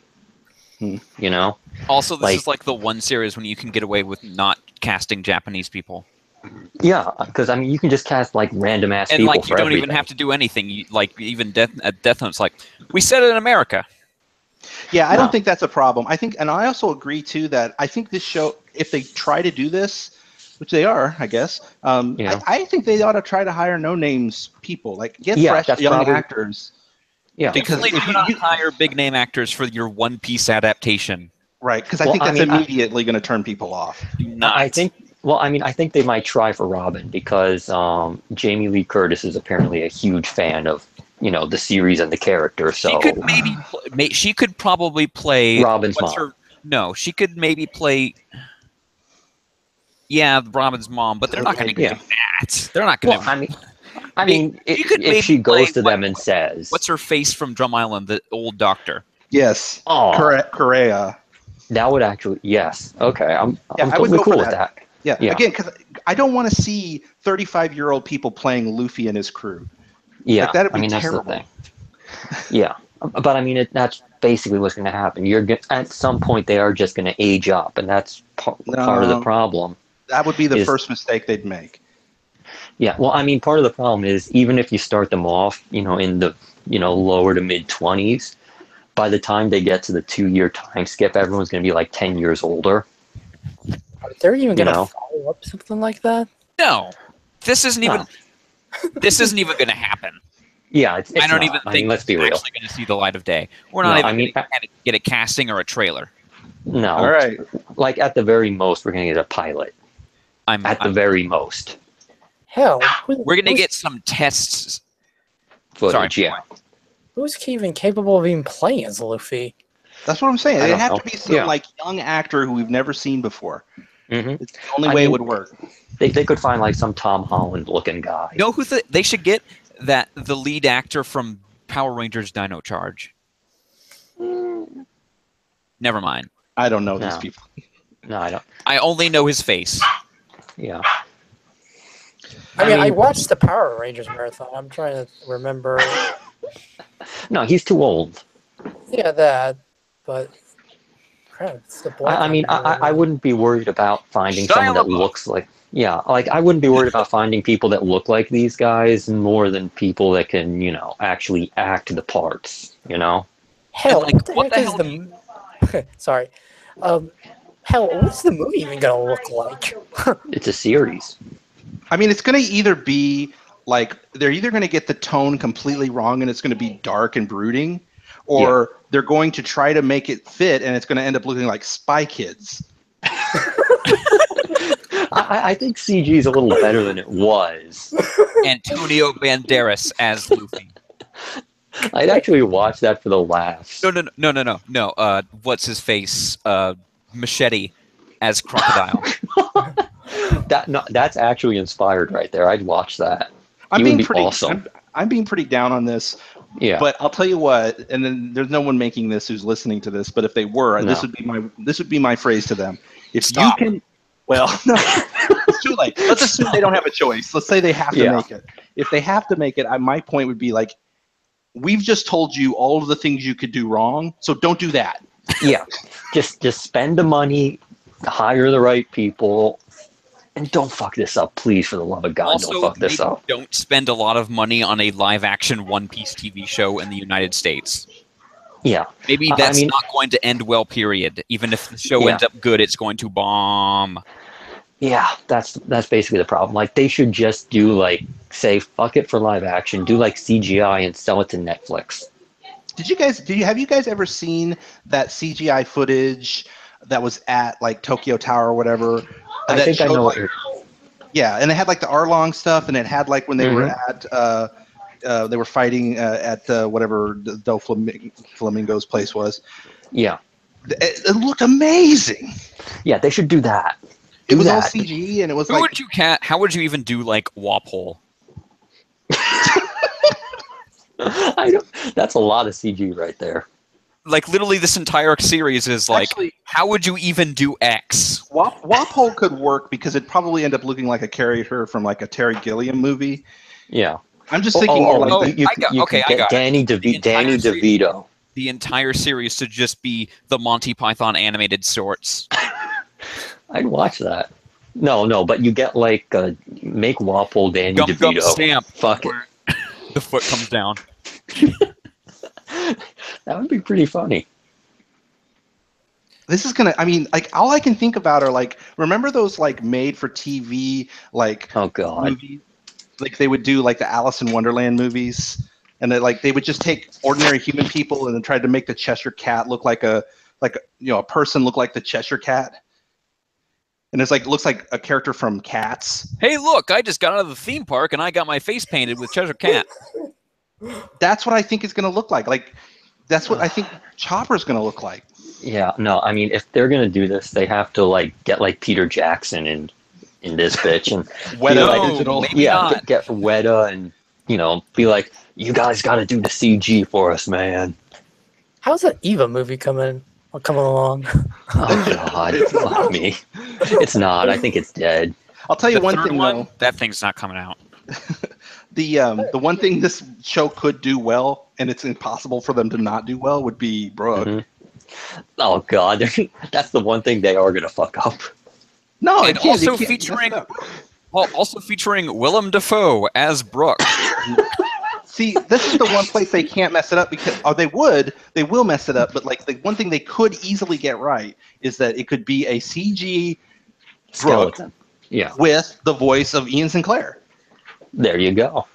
You know? Also, this is like the one series when you can get away with not casting Japanese people. Yeah, because I mean, you can just cast like random ass people, and like you don't even have to do anything. Like even Death Note's like, we said it in America. Yeah, I don't think that's a problem. I think, and I also agree too that I think this show, if they try to do this, which they are, I guess, I think they ought to try to hire no names people, like get fresh young actors. Yeah, because if you not hire big name actors for your One Piece adaptation, right? Because I think that's immediately going to turn people off. I think. Well, I mean, I think they might try for Robin because Jamie Lee Curtis is apparently a huge fan of the series and the character. So she could she could probably play Robin's mom. No, she could maybe play. Yeah, Robin's mom, but they're not going to do that. They're not going to. Well, I mean, if she goes to them and says, "What's her face from Drum Island?" The old doctor. Yes. Correa. That would actually. Yes. Okay. I'm totally cool with that. Yeah. Again, because I don't want to see 35-year-old people playing Luffy and his crew. Yeah. Like, that'd be terrible. That's the thing. Yeah, but I mean, that's basically what's going to happen. At some point they are just going to age up, and that's part of the problem. That would be the first mistake they'd make. Yeah. Well, I mean, part of the problem is even if you start them off, in the lower to mid 20s, by the time they get to the 2-year time skip, everyone's going to be like 10 years older. They're even going to follow up something like that? No, this isn't even. This isn't even going to happen. Yeah, it's I don't even think let's be real. Actually going to see the light of day. We're not even going to get a casting or a trailer. No. All right. Like at the very most, we're going to get a pilot. At the very most. Hell, we're going to get some tests. Footage, yeah. Who's even capable of even playing as Luffy? That's what I'm saying. It'd have to be some young actor who we've never seen before. Mm-hmm. It's the only way it would work. They could find like some Tom Holland looking guy. You know who they should get? The lead actor from Power Rangers Dino Charge. Never mind. I don't know these people. No, I don't. I only know his face. Yeah. I mean, I watched the Power Rangers marathon. I'm trying to remember. No, he's too old. Yeah, that. But crap, it's the black. I mean, I wouldn't be worried about finding someone that looks like. Yeah, like I wouldn't be worried about finding people that look like these guys more than people that can, actually act the parts. Hell, like, what the heck is the? Sorry. Hell, what's the movie even gonna look like? It's a series. I mean, it's gonna either be like they're either gonna get the tone completely wrong and it's gonna be dark and brooding, or they're going to try to make it fit and it's gonna end up looking like Spy Kids. I think CG is a little better than it was. Antonio Banderas as Luffy. I'd actually watch that for the laughs. No. What's his face? Machete as Crocodile. That's actually inspired right there. I'd watch that. I'm being awesome. I'm being pretty down on this. Yeah. But I'll tell you what, and then there's no one making this who's listening to this, but if they were, this would be my phrase to them. If you can, well, no, it's too late. Let's assume they don't have a choice. Let's say they have to make it. If they have to make it, my point would be like, we've just told you all of the things you could do wrong, so don't do that. Yeah, just spend the money, hire the right people, and don't fuck this up, please, for the love of God. Also, don't fuck this up. Don't spend a lot of money on a live-action One Piece TV show in the United States. Yeah. Maybe that's not going to end well, period. Even if the show ends up good, it's going to bomb. Yeah, that's basically the problem. Like, they should just do, like, say, fuck it for live action, do, like, CGI and sell it to Netflix. Have you guys ever seen that CGI footage that was at, like, Tokyo Tower or whatever? I think I know what you're... Yeah, and it had, like, the Arlong stuff, and it had, like, when they were at... they were fighting at whatever Doflamingo's place was. Yeah. It looked amazing. Yeah, they should do that. It was all CG, and it was like. How would you even do like Wapole? I don't. That's a lot of CG right there. Like literally, this entire series is like, Actually, how would you even do X? Wapole could work because it'd probably end up looking like a character from like a Terry Gilliam movie. Yeah. I'm just thinking more like I got Danny it. Danny DeVito. The entire series to just be the Monty Python animated shorts. I'd watch that. No, but you get like make Wapole Danny Gum DeVito. Stamp. Fuck it. The foot comes down. That would be pretty funny. This is gonna. I mean, like all I can think about are like, remember those like made-for-TV like Oh God. movies? Like they would do like the Alice in Wonderland movies, and they would just take ordinary human people and then try to make the Cheshire Cat look like a person look like the Cheshire Cat, and it's like looks like a character from Cats. Hey, look! I just got out of the theme park and I got my face painted with Cheshire Cat. That's what I think it's gonna look like. Like that's what I think Chopper's gonna look like. Yeah. No. I mean, if they're gonna do this, they have to like get like Peter Jackson in this bitch and Weta Digital. Maybe not. get Weta and be like, you guys got to do the CG for us, man. How's that Eva movie coming along? Oh God, fuck me. It's not. I think it's dead. I'll tell you The one third thing one, though. that thing's not coming out. The one thing this show could do well, and it's impossible for them to not do well, would be Brooke. Mm-hmm. Oh God, that's the one thing they are gonna fuck up. No, And also featuring Willem Dafoe as Brooke. See, this is the one place they can't mess it up because, or they will mess it up. But like the one thing they could easily get right is that it could be a CG Brooke Skeleton. Yeah. with the voice of Ian Sinclair. There you go.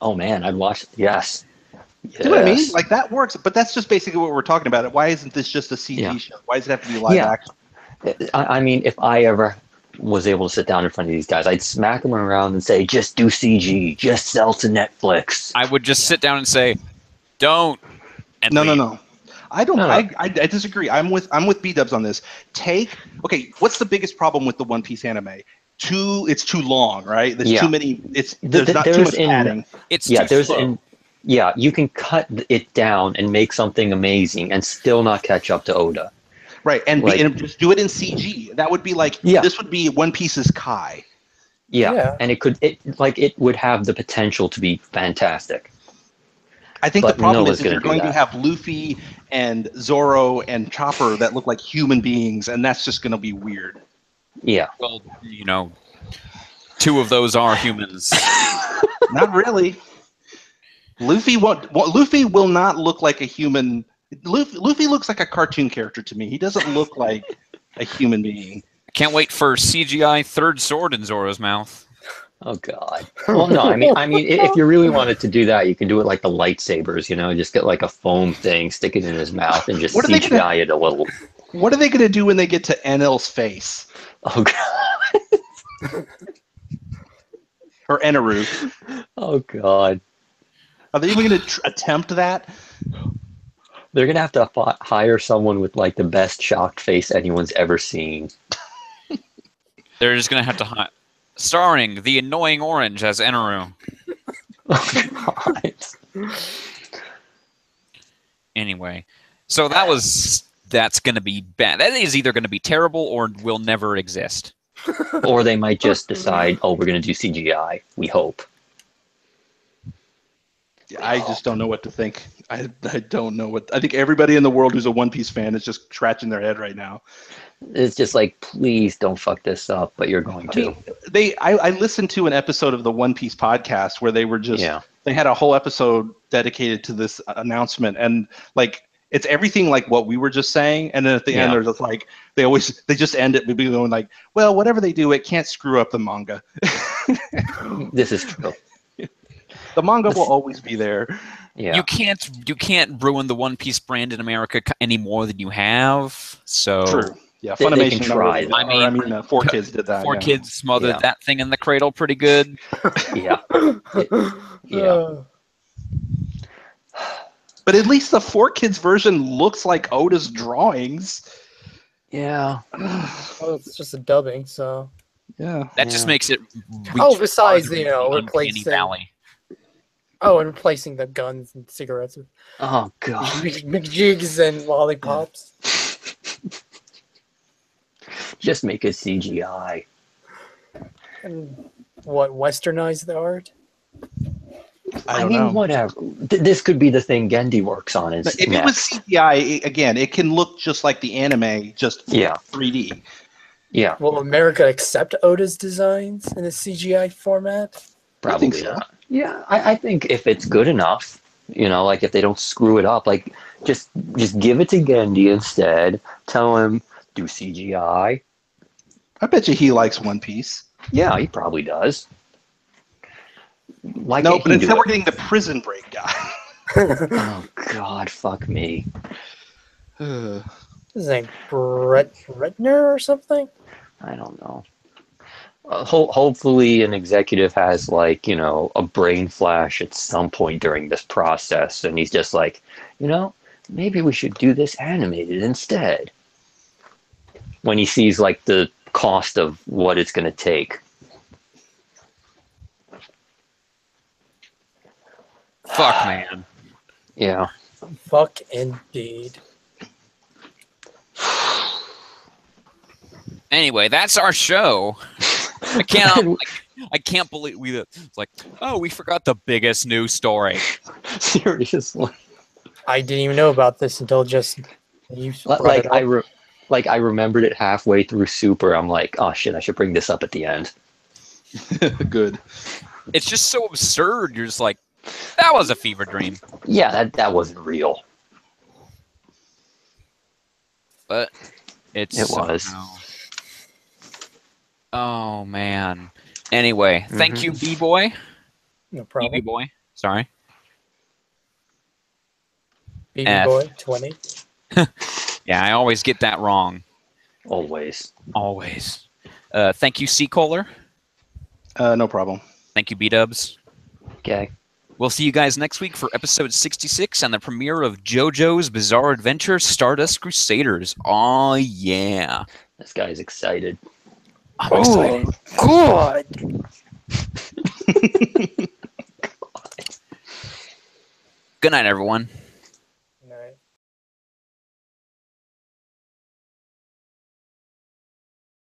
Oh man, I'd watch. Yes. Do you know what I mean? Like that works, but that's just basically what we're talking about. Why isn't this just a CG show? Why does it have to be live action? I mean, if I ever was able to sit down in front of these guys, I'd smack them around and say, just do CG, just sell to Netflix. I would just sit down and say, don't. And No. I don't. No. I disagree. I'm with B-Dubs on this. What's the biggest problem with the One Piece anime? It's too long, right? There's too many. There's not too much padding. It's too slow. You can cut it down and make something amazing and still not catch up to Oda. Right, and just do it in CG. That would be like this would be One Piece's Kai. Yeah. And it would have the potential to be fantastic. I think the problem is you're going to have Luffy and Zoro and Chopper that look like human beings, and that's just going to be weird. Yeah. Well, two of those are humans. Not really. Luffy will not look like a human. Luffy looks like a cartoon character to me. He doesn't look like a human being. I can't wait for CGI third sword in Zoro's mouth. Oh God. Well, no. I mean, if you really wanted to do that, you can do it like the lightsabers. Just get like a foam thing, stick it in his mouth, and just CGI it a little. What are they going to do when they get to Enel's face? Oh God. Or Eneru? Oh God. Are they even going to attempt that? They're going to have to hire someone with like the best shocked face anyone's ever seen. They're just going to have to hire. Starring the annoying orange as Eneru. Oh, God. Anyway, so that's going to be bad. That is either going to be terrible or will never exist. Or they might just decide, we're going to do CGI. We hope. I just don't know what to think. I don't know what. I think everybody in the world who's a One Piece fan is just scratching their head right now. It's just like, please don't fuck this up, but you're going to. I listened to an episode of the One Piece podcast where they were just they had a whole episode dedicated to this announcement, and like it's everything like what we were just saying, and then at the end they're just like they just end it by going like, well, whatever they do, it can't screw up the manga. This is true. The manga will always be there. Yeah. You can't ruin the One Piece brand in America any more than you have. So True. Yeah, They can Funimation. try, though. I mean, 4Kids did that. Four yeah. Kids smothered Yeah. that thing in the cradle pretty good. Yeah. Yeah. But at least the 4Kids version looks like Oda's drawings. Yeah. Well, it's just a dubbing, so. Yeah. That just Yeah. makes it. Oh, reach besides, farther you know, into the uncanny replacing. valley. Oh, and replacing the guns and cigarettes with Oh god. McJigs and lollipops. Just make it CGI. And what, westernize the art? I I don't mean, know. whatever. This could be the thing Gendy works on. Is If it was CGI, again, it can look just like the anime, just Yeah. 3D. Yeah, Will America accept Oda's designs in a CGI format? I think probably so. not. Yeah, I think if it's good enough, like if they don't screw it up, like just give it to Gendy instead. Tell him do CGI. I bet you he likes One Piece. Yeah, he probably does. Why No, can't but he instead do we're it? getting the Prison Break guy. Oh God, fuck me. His name Brett Retner or something? I don't know. Hopefully, an executive has a brain flash at some point during this process, and he's just like, maybe we should do this animated instead. When he sees the cost of what it's going to take. Fuck, man. Yeah. Fuck indeed. Anyway, that's our show. I can't believe it's like, oh, we forgot the biggest news story. Seriously. I didn't even know about this until just you brought it up. I remembered it halfway through Super. I'm like, oh shit, I should bring this up at the end. Good. It's just so absurd. You're just like, that was a fever dream. Yeah, that wasn't real. But It was. somehow- Oh man. Anyway, thank you, B-Boy. No BB problem. Boy. Sorry. BB F. Boy 20. Yeah, I always get that wrong. Always. Always. Thank you, C. Kohler. No problem. Thank you, B-Dubs. Okay. We'll see you guys next week for episode 66 and the premiere of JoJo's Bizarre Adventure Stardust Crusaders. Oh, yeah. This guy's excited. I'm excited. Good. Good night, everyone.